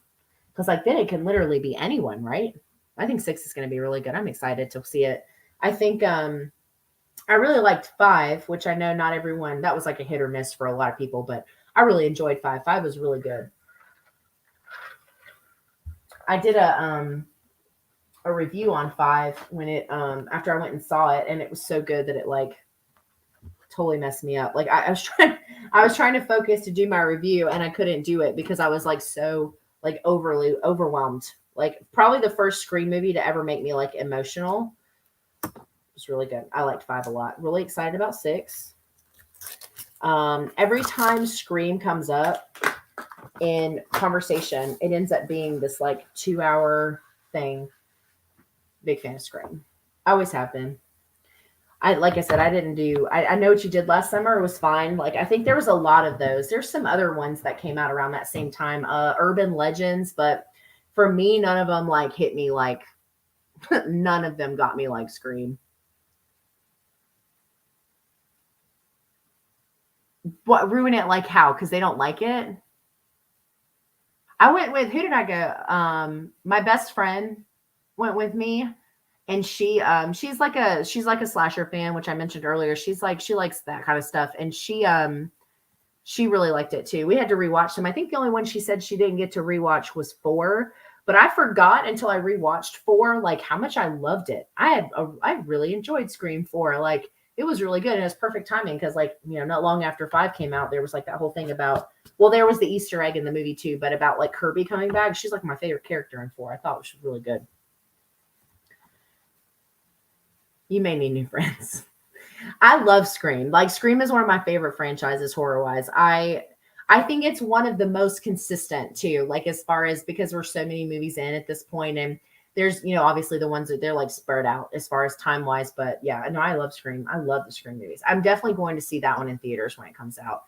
Because like then it can literally be anyone, right? I think 6 is going to be really good. I'm excited to see it. I think I really liked 5, which I know not everyone, that was like a hit or miss for a lot of people, but I really enjoyed 5. 5 was really good. I did a review on 5 when it after I went and saw it, and it was so good that it like totally messed me up. Like I was trying to focus to do my review, and I couldn't do it because I was like so like overly overwhelmed. Like probably the first Scream movie to ever make me like emotional. It was really good. I liked 5 a lot. Really excited about 6. Every time Scream comes up in conversation, it ends up being this like 2-hour thing. Big fan of Scream. I always have been. Like I said, I Know What You Did Last Summer. It was fine. Like I think there was a lot of those. There's some other ones that came out around that same time. Urban Legends, but for me, none of them like hit me like none of them got me like Scream. What, ruin it like how? Because they don't like it. I went with, who did I go? My best friend went with me, and she's like a slasher fan, which I mentioned earlier. She likes that kind of stuff, and she really liked it too. We had to rewatch them. I think the only one she said she didn't get to rewatch was 4, but I forgot until I rewatched 4 like how much I loved it. I really enjoyed Scream 4. Like it was really good, and it was perfect timing because like, you know, not long after 5 came out, there was like that whole thing about, well, there was the Easter egg in the movie too, but about like Kirby coming back. She's like my favorite character in 4. I thought it was really good. You may need new friends. I love Scream. Like Scream is one of my favorite franchises horror-wise. I think it's one of the most consistent too, like as far as, because we're so many movies in at this point, and there's, you know, obviously the ones that they're like spread out as far as time-wise, but yeah, no, I love Scream. I love the Scream movies. I'm definitely going to see that one in theaters when it comes out.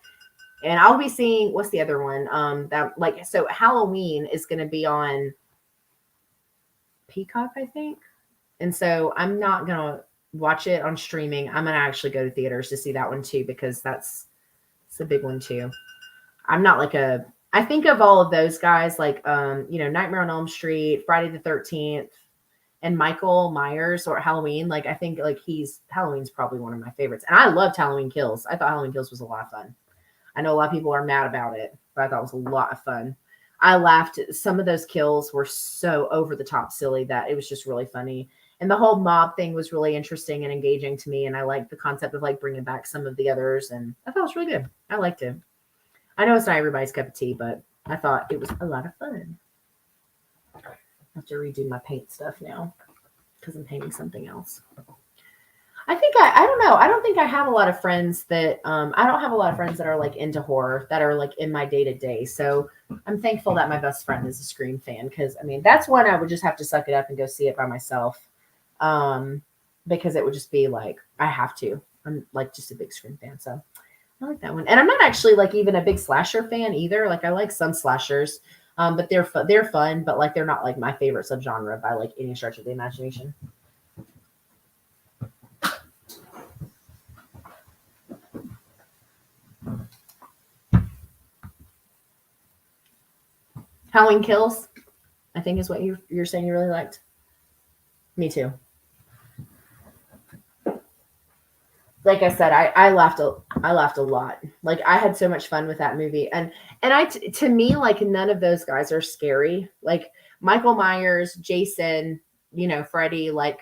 And I'll be seeing, what's the other one? That like, so Halloween is going to be on Peacock, I think. And so I'm not going to watch it on streaming. I'm going to actually go to theaters to see that one too, because it's a big one too. I'm not like I think of all of those guys, like, you know, Nightmare on Elm Street, Friday the 13th, and Michael Myers or Halloween. Like, I think like Halloween's probably one of my favorites. And I loved Halloween Kills. I thought Halloween Kills was a lot of fun. I know a lot of people are mad about it, but I thought it was a lot of fun. I laughed. Some of those kills were so over the top silly that it was just really funny. And the whole mob thing was really interesting and engaging to me. And I liked the concept of like bringing back some of the others. And I thought it was really good. I liked it. I know it's not everybody's cup of tea, but I thought it was a lot of fun. I have to redo my paint stuff now because I'm painting something else. I think I don't know. I don't think I have a lot of friends that I don't have a lot of friends that are like into horror that are like in my day to day. So I'm thankful that my best friend is a Scream fan because I mean that's one I would just have to suck it up and go see it by myself because it would just be like I have to. I'm like just a big Scream fan, so I like that one. And I'm not actually like even a big slasher fan either. Like I like some slashers, but they're fun, but like they're not like my favorite subgenre by like any stretch of the imagination. Halloween Kills, I think is what you're saying you really liked. Me too. Like I said, I laughed a lot. Like I had so much fun with that movie. And to me, like none of those guys are scary. Like Michael Myers, Jason, you know, Freddy, like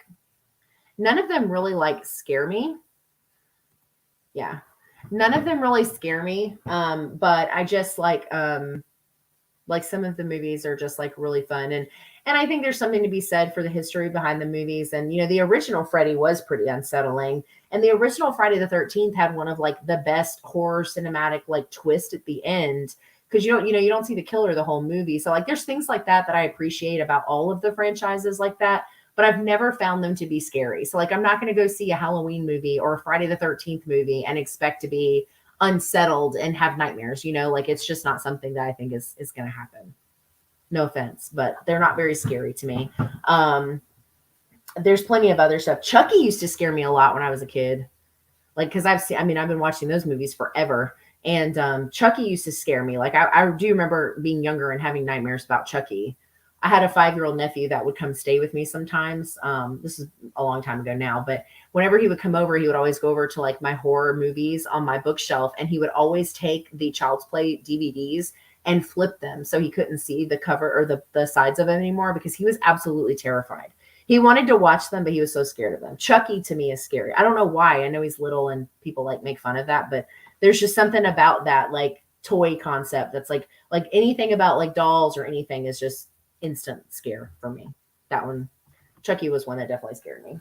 none of them really like scare me. Yeah. None of them really scare me. But I just like some of the movies are just like really fun. And I think there's something to be said for the history behind the movies. And, you know, the original Freddy was pretty unsettling. And the original Friday the 13th had one of like the best horror cinematic like twist at the end. Cause you don't see the killer the whole movie. So like, there's things like that I appreciate about all of the franchises like that, but I've never found them to be scary. So like, I'm not going to go see a Halloween movie or a Friday the 13th movie and expect to be unsettled and have nightmares, you know, like it's just not something that I think is going to happen. No offense, but they're not very scary to me. There's plenty of other stuff. Chucky used to scare me a lot when I was a kid. Like, cause I've been watching those movies forever. And Chucky used to scare me. Like I do remember being younger and having nightmares about Chucky. I had a 5-year-old nephew that would come stay with me sometimes. This is a long time ago now, but whenever he would come over, he would always go over to like my horror movies on my bookshelf. And he would always take the Child's Play DVDs and flip them so he couldn't see the cover or the sides of them anymore because he was absolutely terrified. He wanted to watch them, but he was so scared of them. Chucky to me is scary. I don't know why. I know he's little and people like make fun of that, but there's just something about that like toy concept that's like anything about like dolls or anything is just instant scare for me. That one, Chucky was one that definitely scared me.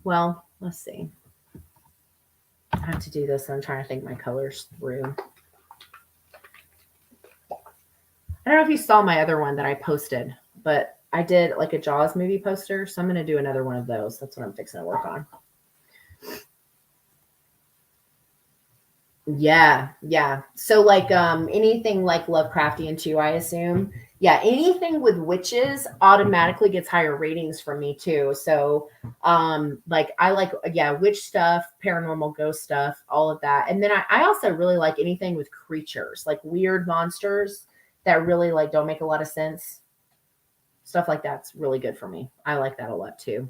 Well, let's see. I have to do this. I'm trying to think my colors through. I don't know if you saw my other one that I posted, but I did like a Jaws movie poster. So I'm going to do another one of those. That's what I'm fixing to work on. Yeah. So like anything like Lovecraftian too, I assume. Yeah, anything with witches automatically gets higher ratings from me too. So like I like witch stuff, paranormal ghost stuff, all of that. And then I also really like anything with creatures, like weird monsters that really like don't make a lot of sense. Stuff like that's really good for me. I like that a lot too.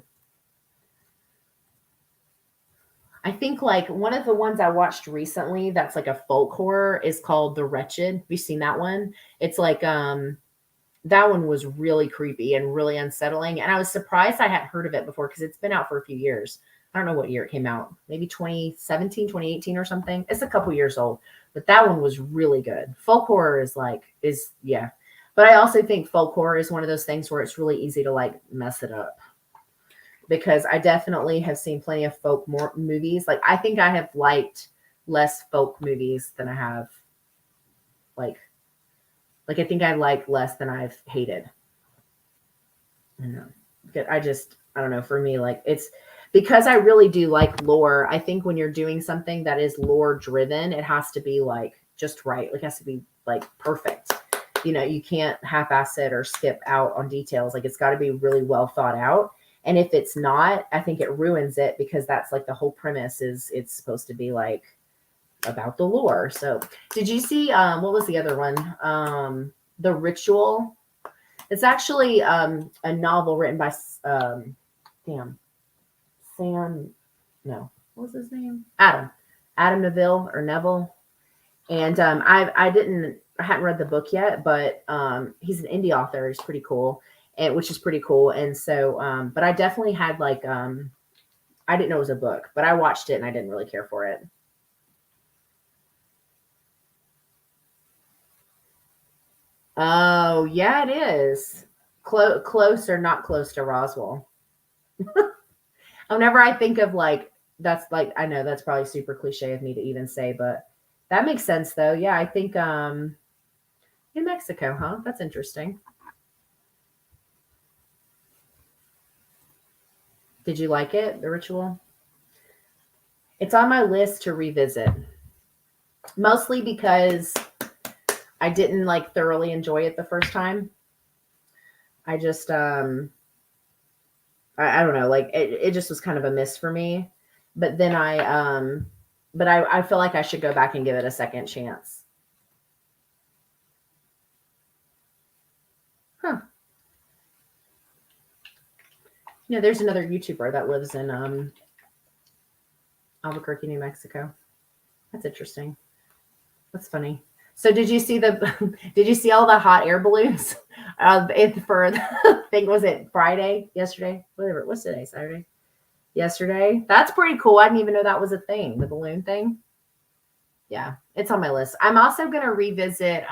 I think like one of the ones I watched recently that's like a folk horror is called The Wretched. Have you seen that one? It's like that one was really creepy and really unsettling. And I was surprised I hadn't heard of it before because it's been out for a few years. I don't know what year it came out. Maybe 2017, 2018 or something. It's a couple years old, but that one was really good. Folk horror yeah. But I also think folk horror is one of those things where it's really easy to like mess it up. Because I definitely have seen plenty of folk movies. Like I think I have liked less folk movies than I have like I think I like less than I've hated. I don't know. I don't know. For me, like it's because I really do like lore. I think when you're doing something that is lore driven, it has to be like just right. Like it has to be like perfect. You know, you can't half-ass it or skip out on details. Like it's got to be really well thought out. And if it's not, I think it ruins it because that's like the whole premise is it's supposed to be like about the lore. So did you see, what was the other one? The Ritual. It's actually a novel written by Sam. No, what was his name? Adam Neville. And I hadn't read the book yet, but he's an indie author. He's pretty cool, and which is pretty cool. And so, but I definitely had like I didn't know it was a book, but I watched it and I didn't really care for it. Oh yeah, it is close or not close to Roswell. Whenever I think of like that's like I know that's probably super cliche of me to even say, but that makes sense though. Yeah, I think New Mexico, huh? That's interesting. Did you like it, The Ritual? It's on my list to revisit. Mostly because I didn't like thoroughly enjoy it the first time. I just I don't know, like it just was kind of a miss for me. But then I feel like I should go back and give it a second chance. Huh. Yeah, there's another YouTuber that lives in Albuquerque, New Mexico. That's interesting. That's funny. So did you see did you see all the hot air balloons? For I think was it Friday, yesterday, whatever. What's today? Saturday. Yesterday. That's pretty cool. I didn't even know that was a thing. The balloon thing. Yeah, it's on my list. I'm also gonna revisit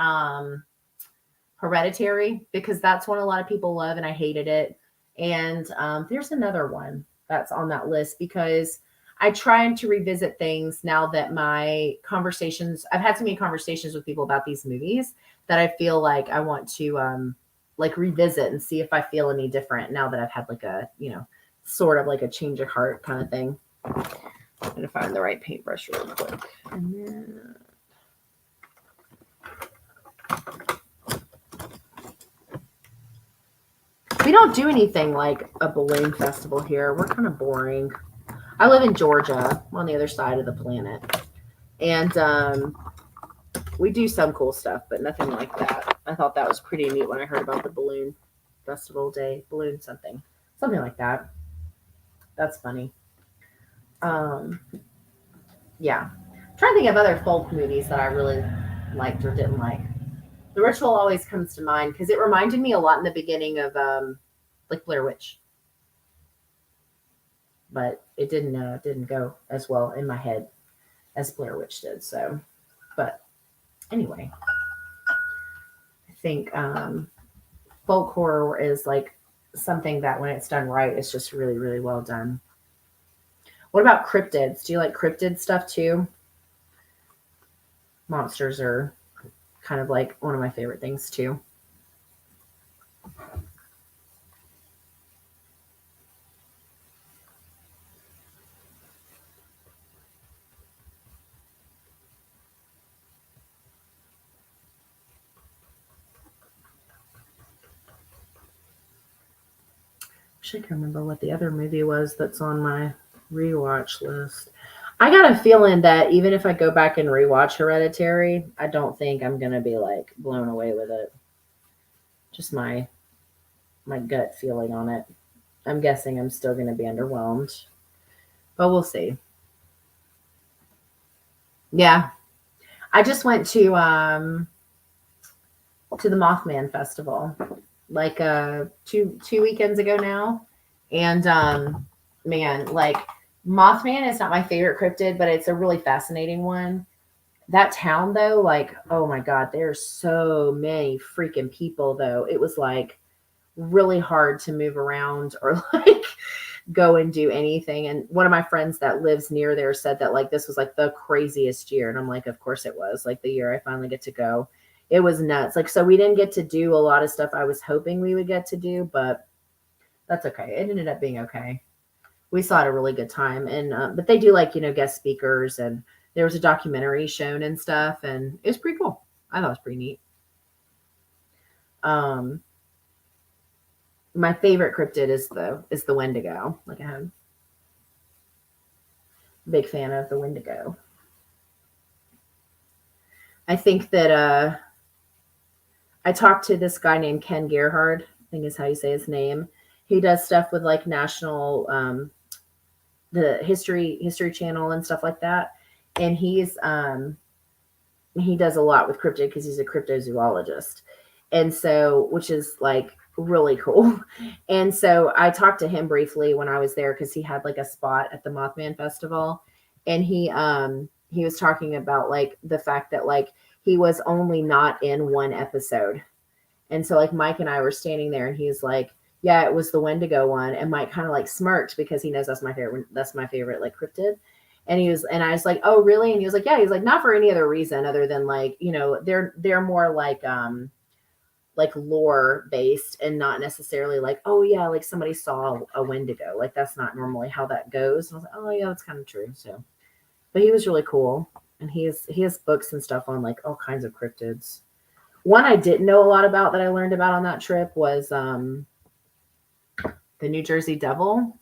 Hereditary because that's one a lot of people love and I hated it. And there's another one that's on that list because I try to revisit things now that I've had so many conversations with people about these movies that I feel like I want to like revisit and see if I feel any different now that I've had like a, sort of like a change of heart kind of thing. I'm going to find the right paintbrush really quick. And then... We don't do anything like a balloon festival here. We're kind of boring. I live in Georgia, on the other side of the planet. And we do some cool stuff, but nothing like that. I thought that was pretty neat when I heard about the balloon festival day, balloon something like that. That's funny. Yeah. I'm trying to think of other folk movies that I really liked or didn't like. The Ritual always comes to mind because it reminded me a lot in the beginning of like Blair Witch, but it didn't go as well in my head as Blair Witch did. So, but anyway, I think folk horror is like something that when it's done right, it's just really, really well done. What about cryptids? Do you like cryptid stuff too? Monsters are kind of like one of my favorite things too. I can remember what the other movie was that's on my rewatch list. I got a feeling that even if I go back and rewatch Hereditary, I don't think I'm gonna be like blown away with it. Just my gut feeling on it. I'm guessing I'm still gonna be underwhelmed, but we'll see. Yeah, I just went to the Mothman Festival like two weekends ago now, and man, like Mothman is not my favorite cryptid, but it's a really fascinating one. That town though, like, oh my god, there's so many freaking people though. It was like really hard to move around or like go and do anything. And one of my friends that lives near there said that like this was like the craziest year. And I'm like, of course it was. Like the year I finally get to go, it was nuts. Like, so we didn't get to do a lot of stuff I was hoping we would get to do, but that's okay. It ended up being okay. We still had a really good time. And but they do like, guest speakers, and there was a documentary shown and stuff, and it was pretty cool. I thought it was pretty neat. Um, my favorite cryptid is the Wendigo. Like I'm a big fan of the Wendigo. I think that I talked to this guy named Ken Gerhard, I think is how you say his name. He does stuff with like national the history channel and stuff like that. And he does a lot with cryptid because he's a cryptozoologist. And so, which is like really cool. And so I talked to him briefly when I was there because he had like a spot at the Mothman Festival. And he was talking about like the fact that like he was only not in one episode. And so like Mike and I were standing there and he's like, yeah, it was the Wendigo one. And Mike kind of like smirked because he knows that's my favorite like cryptid. And I was like, oh really? And he was like, yeah. He's like, not for any other reason other than like, you know, they're more like lore based and not necessarily like, oh yeah, like somebody saw a Wendigo. Like that's not normally how that goes. And I was like, oh yeah, that's kind of true. So, but he was really cool. And he has books and stuff on like all kinds of cryptids. One I didn't know a lot about that I learned about on that trip was the New Jersey Devil,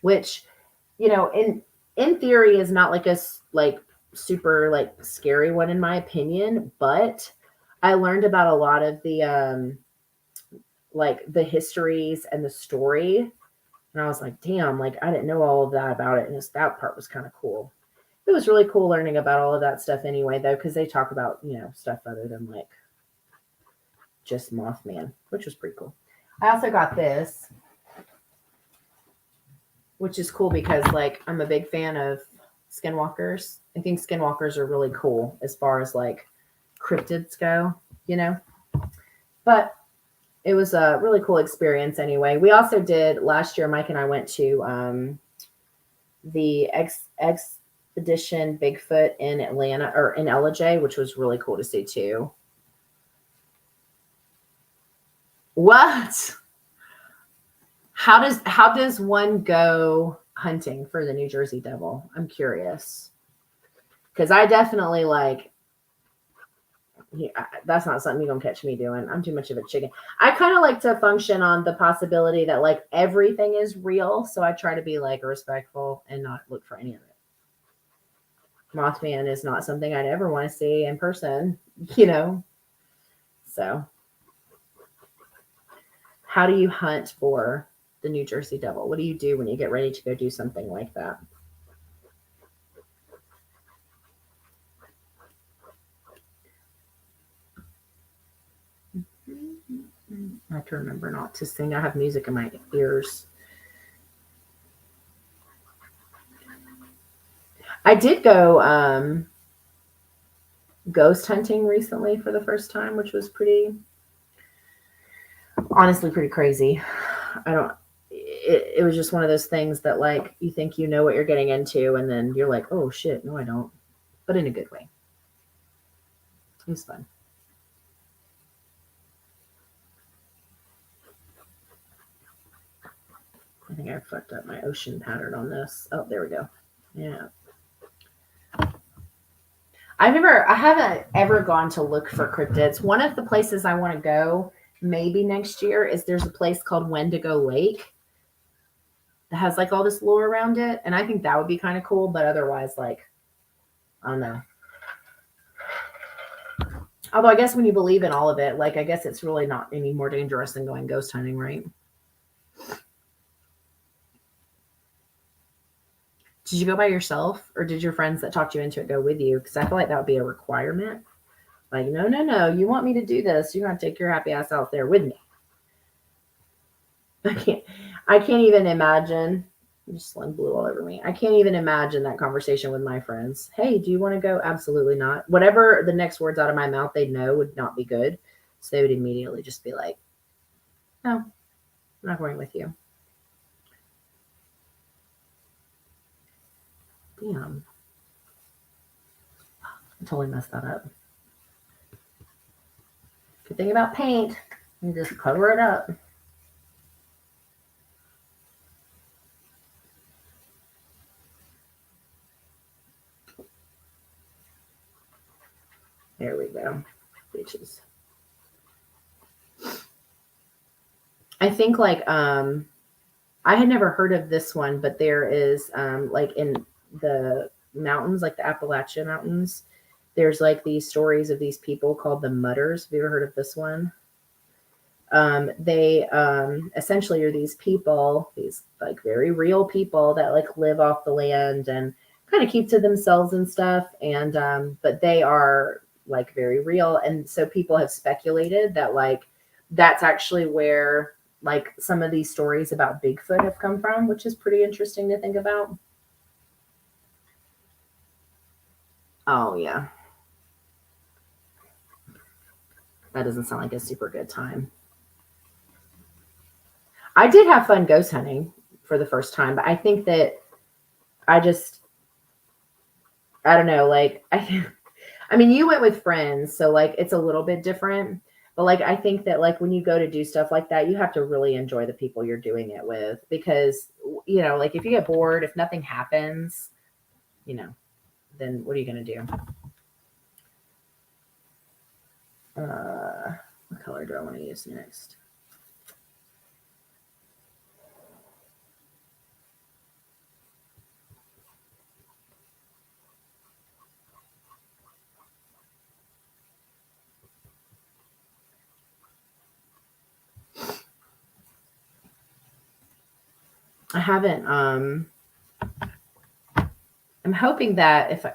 which, you know, in theory is not like a like super like scary one in my opinion, but I learned about a lot of the like the histories and the story, and I was like, damn, like I didn't know all of that about it, and that part was kind of cool. It was really cool learning about all of that stuff anyway, though, because they talk about, you know, stuff other than like just Mothman, which was pretty cool. I also got this, which is cool because like I'm a big fan of skinwalkers. I think skinwalkers are really cool as far as like cryptids go, you know. But it was a really cool experience anyway. We also did last year, Mike and I went to the Expedition Bigfoot in Atlanta or in LJ, which was really cool to see too. What? How does one go hunting for the New Jersey Devil? I'm curious. Because I definitely like, that's not something you're going to catch me doing. I'm too much of a chicken. I kind of like to function on the possibility that like everything is real. So I try to be like respectful and not look for any of it. Mothman is not something I'd ever want to see in person, you know? So how do you hunt for the New Jersey Devil? What do you do when you get ready to go do something like that? I have to remember not to sing. I have music in my ears. I did go ghost hunting recently for the first time, which was honestly pretty crazy. It was just one of those things that like you think you know what you're getting into and then you're like, oh shit, no I don't. But in a good way. It was fun. I think I fucked up my ocean pattern on this. Oh, there we go. Yeah. I haven't ever gone to look for cryptids. One of the places I want to go maybe next year is there's a place called Wendigo Lake that has like all this lore around it. And I think that would be kind of cool. But otherwise, like, I don't know. Although I guess when you believe in all of it, like, I guess it's really not any more dangerous than going ghost hunting, right? Did you go by yourself or did your friends that talked you into it go with you? Because I feel like that would be a requirement. Like, no, you want me to do this. You're going to take your happy ass out there with me. I can't even imagine. Just sling blew all over me. I can't even imagine that conversation with my friends. Hey, do you want to go? Absolutely not. Whatever the next words out of my mouth they'd know would not be good. So they would immediately just be like, no, I'm not going with you. Damn. I totally messed that up. Good thing about paint, you just cover it up. There we go, bitches. I think like I had never heard of this one, but there is like in the mountains, like the Appalachian Mountains, there's like these stories of these people called the Mutters. Have you ever heard of this one? They essentially are these people, these like very real people that like live off the land and kind of keep to themselves and stuff. And but they are like very real. And so people have speculated that like that's actually where like some of these stories about Bigfoot have come from, which is pretty interesting to think about. Oh yeah. That doesn't sound like a super good time. I did have fun ghost hunting for the first time, but I think that I just, I don't know, like I mean, you went with friends, so like it's a little bit different. But like I think that like when you go to do stuff like that, you have to really enjoy the people you're doing it with, because you know, like if you get bored, if nothing happens, you know, then what are you going to do? What color do I want to use next? I haven't, I'm hoping that if I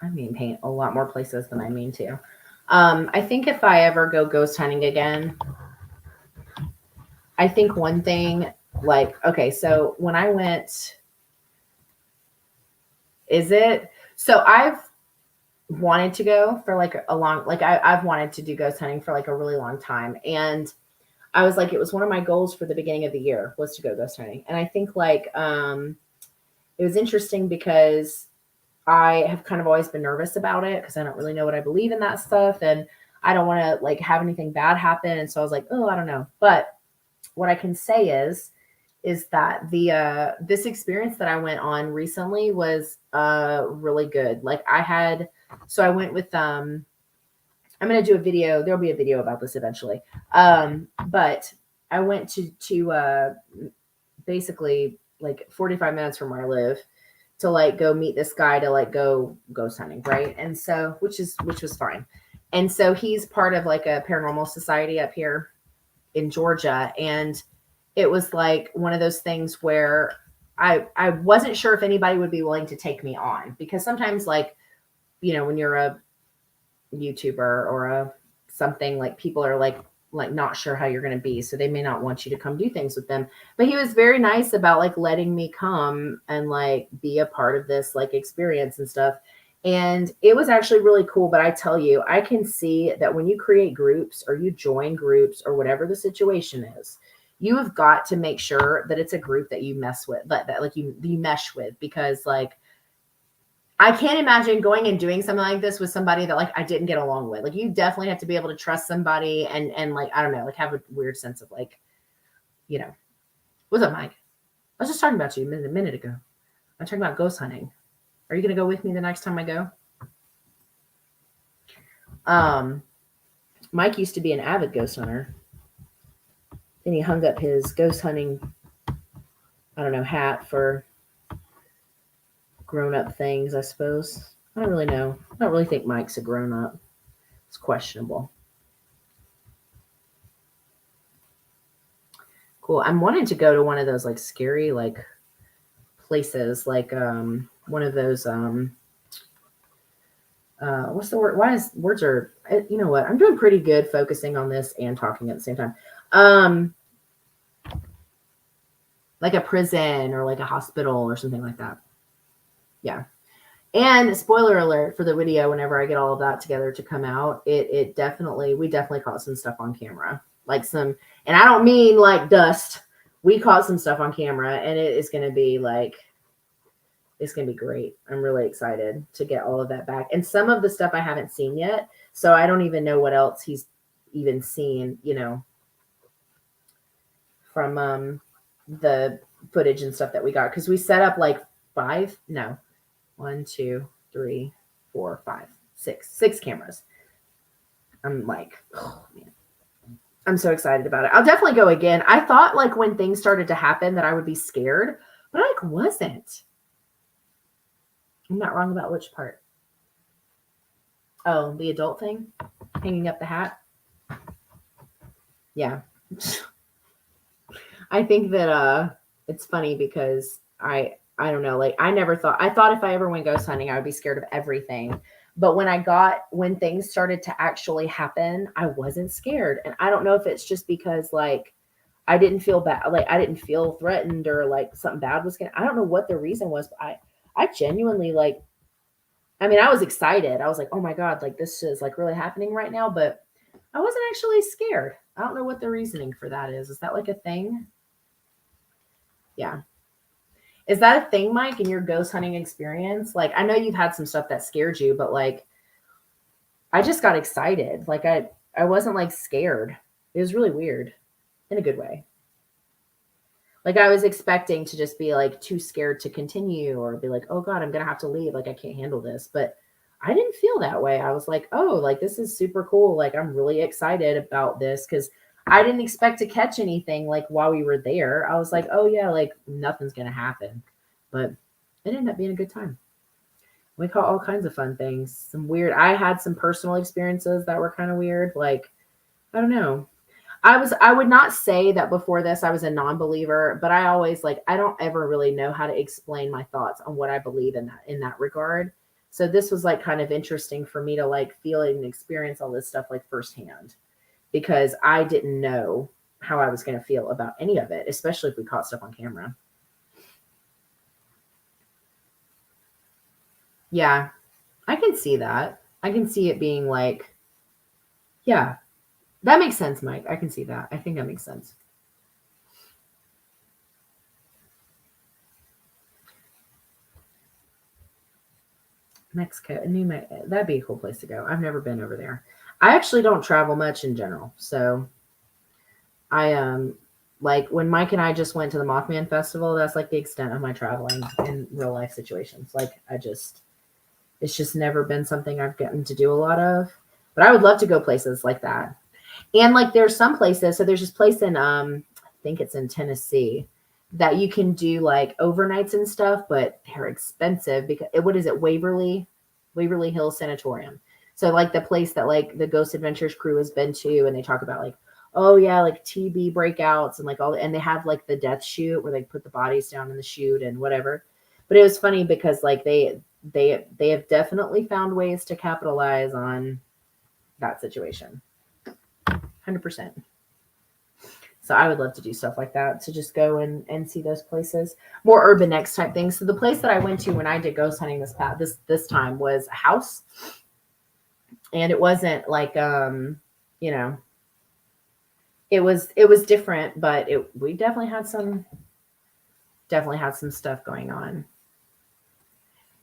mean paint a lot more places than I mean to. I think if I ever go ghost hunting again, I think one thing, like, okay, so when I went, so I've wanted to go for like a long, like I've wanted to do ghost hunting for like a really long time. And I was like, it was one of my goals for the beginning of the year was to go ghost hunting. And I think like, it was interesting because I have kind of always been nervous about it because I don't really know what I believe in that stuff. And I don't want to like have anything bad happen. And so I was like, oh, I don't know. But what I can say is that the this experience that I went on recently was really good. Like I went with I'm gonna do a video. There'll be a video about this eventually. But I went to basically like 45 minutes from where I live to like go meet this guy to like go ghost hunting, right? And so which was fine. And so he's part of like a paranormal society up here in Georgia. And it was like one of those things where I wasn't sure if anybody would be willing to take me on, because sometimes like, you know, when you're a YouTuber or a something, like people are like not sure how you're going to be, so they may not want you to come do things with them. But he was very nice about like letting me come and like be a part of this like experience and stuff. And it was actually really cool. But I tell you, I can see that when you create groups or you join groups or whatever the situation is, you have got to make sure that it's a group that you mess with, that like you mesh with, because like I can't imagine going and doing something like this with somebody that like I didn't get along with. Like you definitely have to be able to trust somebody and like, I don't know, like have a weird sense of like, you know, what's up, Mike? I was just talking about you a minute ago. I'm talking about ghost hunting. Are you going to go with me the next time I go? Mike used to be an avid ghost hunter. Then he hung up his ghost hunting, I don't know, hat for grown-up things, I suppose. I don't really know. I don't really think Mike's a grown-up. It's questionable. Cool. I'm wanting to go to one of those like scary like places, like one of those what's the word? Why is words are, you know what? I'm doing pretty good focusing on this and talking at the same time. Like a prison or like a hospital or something like that. Yeah. And spoiler alert for the video, whenever I get all of that together to come out, we definitely caught some stuff on camera. Like some, and I don't mean like dust. We caught some stuff on camera, and it is going to be like, it's going to be great. I'm really excited to get all of that back. And some of the stuff I haven't seen yet. So I don't even know what else he's even seen, you know, from the footage and stuff that we got. Cause we set up like 6 cameras. I'm like, oh man, I'm so excited about it. I'll definitely go again. I thought like when things started to happen that I would be scared, but I like wasn't. I'm not wrong about which part. Oh, the adult thing? Hanging up the hat? Yeah. I think that it's funny because I don't know, like I thought if I ever went ghost hunting, I would be scared of everything. But when things started to actually happen, I wasn't scared. And I don't know if it's just because like I didn't feel bad, like I didn't feel threatened or like something bad was gonna, I don't know what the reason was, but I genuinely like, I mean, I was excited. I was like, oh my God, like this is like really happening right now, but I wasn't actually scared. I don't know what the reasoning for that is. Is that like a thing? Yeah. Is that a thing, Mike, in your ghost hunting experience? Like, I know you've had some stuff that scared you, but like, I just got excited. Like, I wasn't like scared. It was really weird in a good way. Like, I was expecting to just be like too scared to continue or be like, oh God, I'm going to have to leave. Like, I can't handle this. But I didn't feel that way. I was like, oh, like, this is super cool. Like, I'm really excited about this because I didn't expect to catch anything like while we were there. I was like, oh yeah, like nothing's going to happen. But it ended up being a good time. We caught all kinds of fun things. I had some personal experiences that were kind of weird. Like, I don't know. I would not say that before this I was a non-believer, but I always like, I don't ever really know how to explain my thoughts on what I believe in that regard. So this was like kind of interesting for me to like feel and experience all this stuff like firsthand because I didn't know how I was going to feel about any of it, especially if we caught stuff on camera. Yeah, I can see that. I can see it being like, yeah, that makes sense, Mike. I can see that. I think that makes sense. Mexico, that'd be a cool place to go. I've never been over there. I actually don't travel much in general. So I like when Mike and I just went to the Mothman Festival, that's like the extent of my traveling in real life situations. Like it's just never been something I've gotten to do a lot of. But I would love to go places like that. And like there's some places, so there's this place in I think it's in Tennessee that you can do like overnights and stuff, but they're expensive because what is it, Waverly Hills Sanatorium. So like the place that like the Ghost Adventures crew has been to, and they talk about like, oh yeah, like TB breakouts and like all, and they have like the death chute where they put the bodies down in the chute and whatever. But it was funny because like they have definitely found ways to capitalize on that situation. 100%. So I would love to do stuff like that, to just go and see those places, more urban X type things. So the place that I went to when I did ghost hunting this time was a house, and it wasn't like you know, it was different, but we definitely had some stuff going on.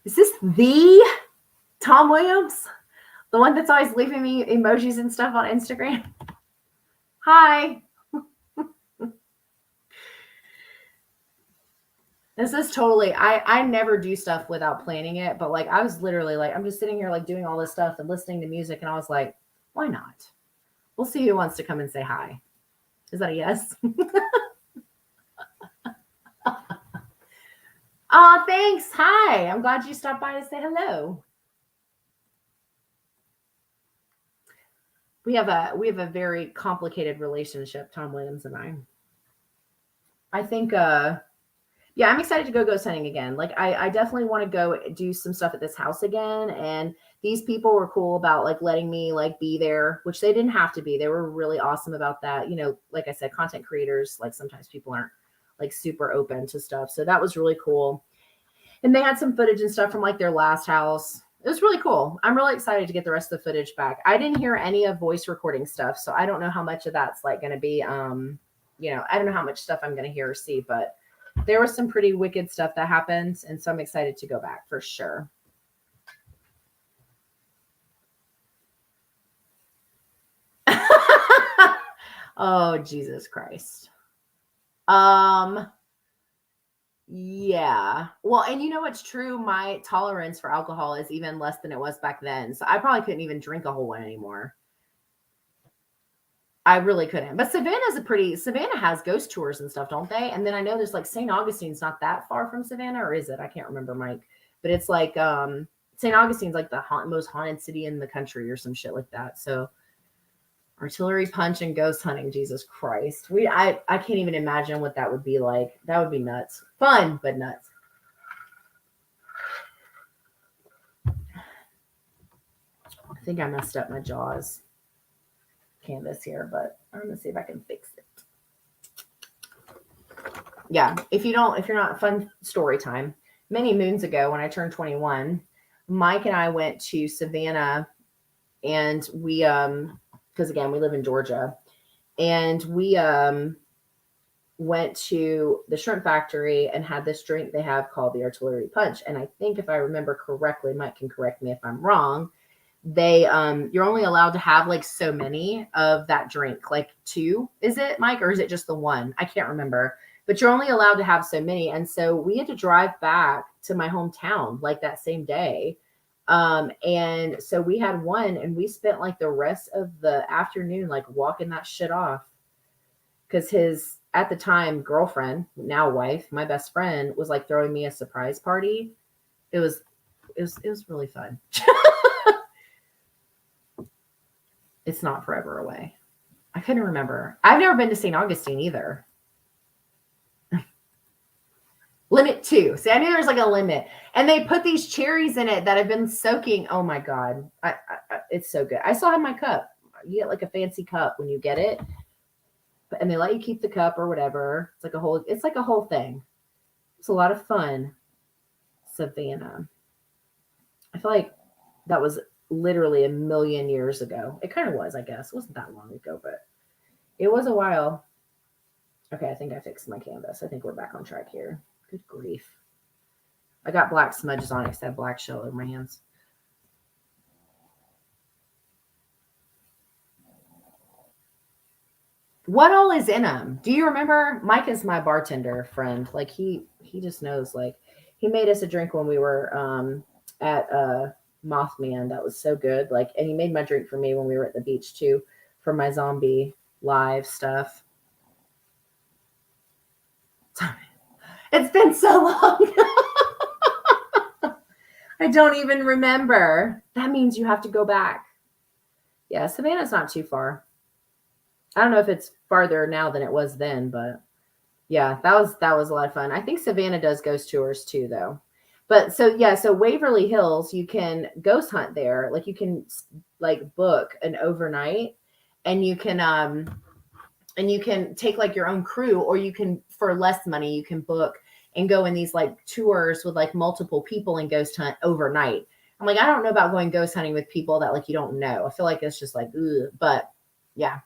Is this the Tom Williams, the one that's always leaving me emojis and stuff on Instagram? Hi. This is totally, I never do stuff without planning it, but like I was literally like, I'm just sitting here like doing all this stuff and listening to music, and I was like, why not? We'll see who wants to come and say hi. Is that a yes? Oh, thanks. Hi. I'm glad you stopped by to say hello. We have a very complicated relationship, Tom Williams and I. I think yeah, I'm excited to go ghost hunting again. Like I definitely want to go do some stuff at this house again. And these people were cool about like letting me like be there, which they didn't have to be. They were really awesome about that. You know, like I said, content creators, like sometimes people aren't like super open to stuff. So that was really cool. And they had some footage and stuff from like their last house. It was really cool. I'm really excited to get the rest of the footage back. I didn't hear any of voice recording stuff, so I don't know how much of that's like going to be you know, I don't know how much stuff I'm going to hear or see, but there was some pretty wicked stuff that happened, and so I'm excited to go back for sure. Oh, Jesus Christ. Um, yeah. Well, and you know what's true? My tolerance for alcohol is even less than it was back then. So I probably couldn't even drink a whole one anymore. I really couldn't. But Savannah has ghost tours and stuff, don't they? And then I know there's like St. Augustine's not that far from Savannah, or is it? I can't remember, Mike. But it's like St. Augustine's like the most haunted city in the country or some shit like that. So artillery punch and ghost hunting, Jesus Christ. I can't even imagine what that would be like. That would be nuts. Fun, but nuts. I think I messed up my JAWS canvas here, but I'm gonna see if I can fix it. Yeah, if you're not fun story time. Many moons ago when I turned 21, Mike and I went to Savannah, and we because again, we live in Georgia, and we went to the shrimp factory and had this drink they have called the artillery punch. And I think if I remember correctly, Mike can correct me if I'm wrong, they you're only allowed to have like so many of that drink, like 2, is it, Mike, or is it just the 1? I can't remember, but you're only allowed to have so many. And so we had to drive back to my hometown like that same day, and so we had one, and we spent like the rest of the afternoon like walking that shit off, because his at the time girlfriend, now wife, my best friend, was like throwing me a surprise party. It was really fun. It's not forever away. I couldn't remember. I've never been to St. Augustine either. Limit 2. See, I knew there was like a limit. And they put these cherries in it that have been soaking. Oh my God. It's so good. I still have my cup. You get like a fancy cup when you get it. And they let you keep the cup or whatever. It's like a whole thing. It's a lot of fun. Savannah. I feel like that was literally a million years ago. It kind of was, I guess. It wasn't that long ago, but it was a while. Okay, I think I fixed my canvas. I think we're back on track here. Good grief. I got black smudges on it because I have black shell over my hands. What all is in them? Do you remember? Mike is my bartender friend. Like he just knows. Like he made us a drink when we were at Mothman. That was so good. Like, and he made my drink for me when we were at the beach too, for my zombie live stuff. It's been so long. I don't even remember. That means you have to go back. Yeah, Savannah's not too far. I don't know if it's farther now than it was then, but yeah, that was a lot of fun. I think Savannah does ghost tours too, though. But so Waverly Hills, you can ghost hunt there. Like you can like book an overnight, and you can take like your own crew, or you can, for less money, you can book and go in these like tours with like multiple people and ghost hunt overnight. I'm like, I don't know about going ghost hunting with people that like you don't know. I feel like it's just like, ugh. But yeah,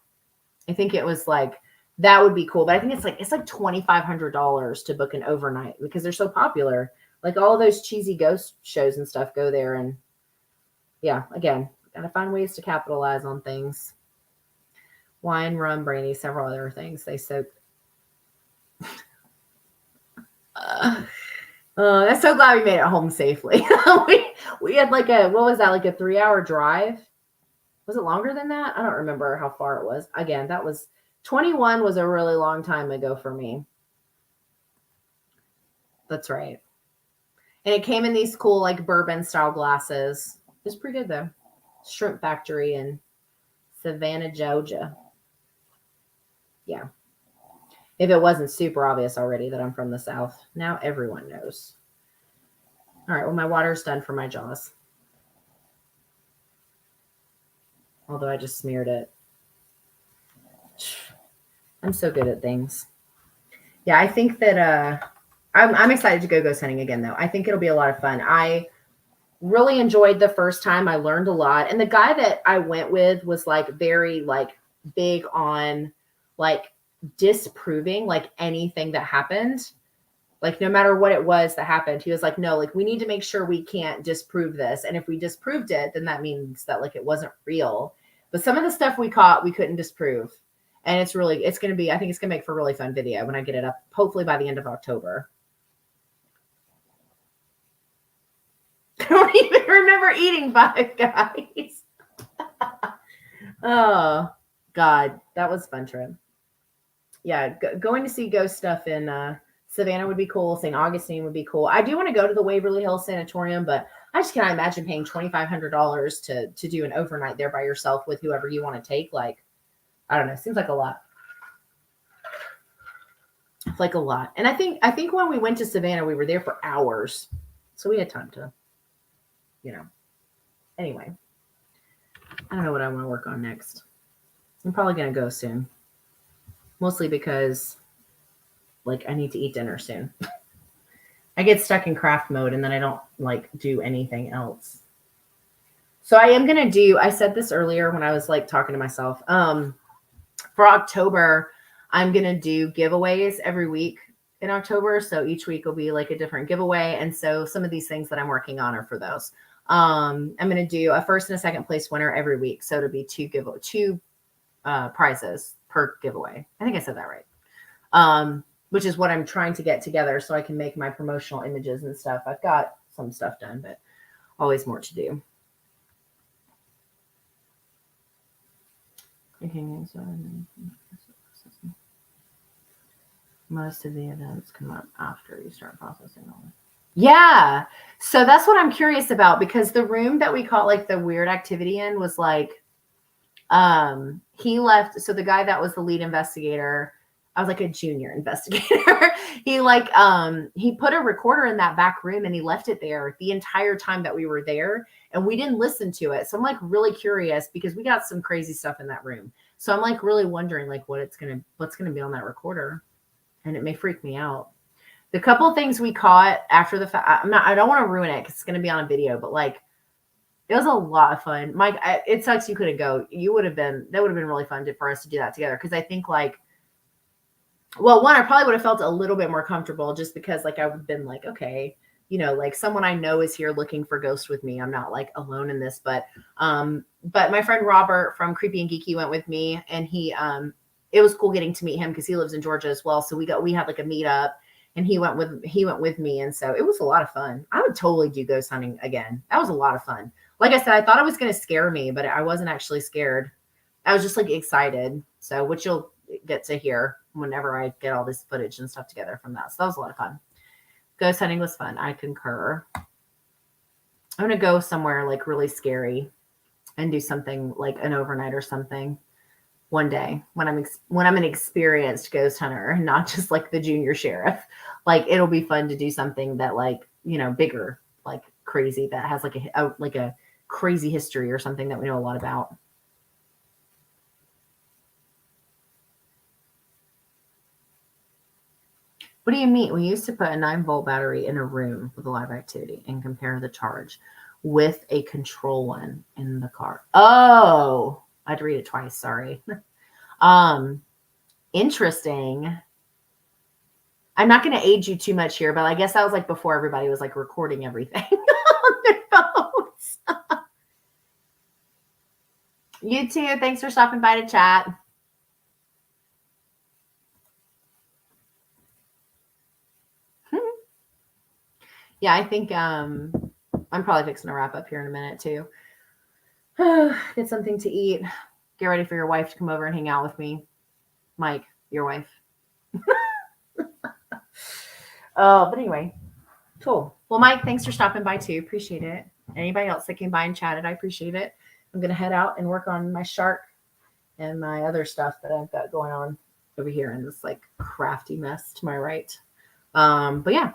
I think it was like, that would be cool. But I think it's like $2,500 to book an overnight because they're so popular. Like all of those cheesy ghost shows and stuff go there. And yeah, again, gotta find ways to capitalize on things. Wine, rum, brandy, several other things. They soak. I'm so glad we made it home safely. we had like what was that? Like a 3-hour drive? Was it longer than that? I don't remember how far it was. Again, that was 21 was a really long time ago for me. That's right. And it came in these cool like bourbon style glasses. It was pretty good though. Shrimp Factory in Savannah, Georgia. Yeah. If it wasn't super obvious already that I'm from the South, now everyone knows. All right, well, my water's done for my jaws. Although I just smeared it. I'm so good at things. Yeah, I think that I'm excited to go ghost hunting again, though. I think it'll be a lot of fun. I really enjoyed the first time. I learned a lot. And the guy that I went with was like very like big on like disproving like anything that happened. Like no matter what it was that happened, he was like, no, like we need to make sure we can't disprove this. And if we disproved it, then that means that like it wasn't real. But some of the stuff we caught, we couldn't disprove. And it's going to be, I think it's going to make for a really fun video when I get it up, hopefully by the end of October. I don't even remember eating Five Guys. Oh, God. That was a fun trip. Yeah, going to see ghost stuff in Savannah would be cool. St. Augustine would be cool. I do want to go to the Waverly Hills Sanatorium, but I just cannot imagine paying $2,500 to do an overnight there by yourself with whoever you want to take. Like, I don't know. Seems like a lot. It's like a lot. And I think when we went to Savannah, we were there for hours. So we had time to, anyway. I don't know what I want to work on next. I'm probably going to go soon. Mostly because, like, I need to eat dinner soon. I get stuck in craft mode and then I don't, like, do anything else. So I am going to do, I said this earlier when I was, like, talking to myself. For October, I'm going to do giveaways every week in October. So each week will be, like, a different giveaway. And so some of these things that I'm working on are for those. I'm going to do a first and a second place winner every week. So it'll be two prizes per giveaway. I think I said that right. Which is what I'm trying to get together so I can make my promotional images and stuff. I've got some stuff done, but always more to do. Most of the events come up after you start processing all this. Yeah. So that's what I'm curious about, because the room that we caught like the weird activity in was like, he left. So the guy that was the lead investigator, I was like a junior investigator. He put a recorder in that back room and he left it there the entire time that we were there, and we didn't listen to it. So I'm like really curious because we got some crazy stuff in that room. So I'm like really wondering like what's going to be on that recorder, and it may freak me out. The couple of things we caught after the fact, I don't want to ruin it because it's going to be on a video, but like, it was a lot of fun. Mike, it sucks you couldn't go. That would have been really fun for us to do that together. Cause I think like, well, one, I probably would have felt a little bit more comfortable just because like, I would have been like, okay, like someone I know is here looking for ghosts with me. I'm not like alone in this, but my friend Robert from Creepy and Geeky went with me, and it was cool getting to meet him cause he lives in Georgia as well. So we had like a meetup. And he went with me. And so it was a lot of fun. I would totally do ghost hunting again. That was a lot of fun. Like I said, I thought it was going to scare me, but I wasn't actually scared. I was just like excited. So, which you'll get to hear whenever I get all this footage and stuff together from that. So that was a lot of fun. Ghost hunting was fun. I concur. I'm going to go somewhere like really scary and do something like an overnight or something one day when I'm an experienced ghost hunter, not just like the junior sheriff. Like it'll be fun to do something that like, bigger, like crazy, that has like a crazy history or something that we know a lot about. What do you mean? We used to put a 9-volt battery in a room with a live activity and compare the charge with a control one in the car. Oh, I had to read it twice. Sorry. Interesting. I'm not going to age you too much here, but I guess that was like before everybody was like recording everything on their phones. You too. Thanks for stopping by to chat. Yeah, I think I'm probably fixing to wrap up here in a minute too. Get something to eat. Get ready for your wife to come over and hang out with me. Mike, your wife. But anyway, cool. Well, Mike, thanks for stopping by too. Appreciate it. Anybody else that came by and chatted, I appreciate it. I'm going to head out and work on my shark and my other stuff that I've got going on over here in this like crafty mess to my right. But yeah,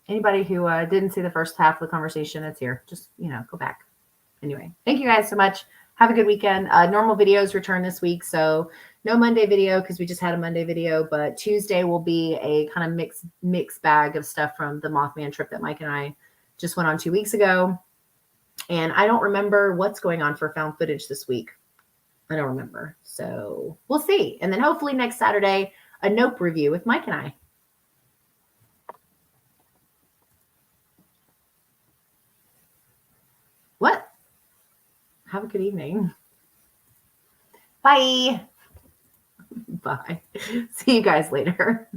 anybody who didn't see the first half of the conversation, it's here. Just, go back. Anyway, thank you guys so much. Have a good weekend. Normal videos return this week. So no Monday video because we just had a Monday video, but Tuesday will be a kind of mixed bag of stuff from the Mothman trip that Mike and I just went on 2 weeks ago. And I don't remember what's going on for found footage this week. I don't remember. So we'll see. And then hopefully next Saturday, a Nope review with Mike and I. What? Have a good evening. Bye. Bye. See you guys later.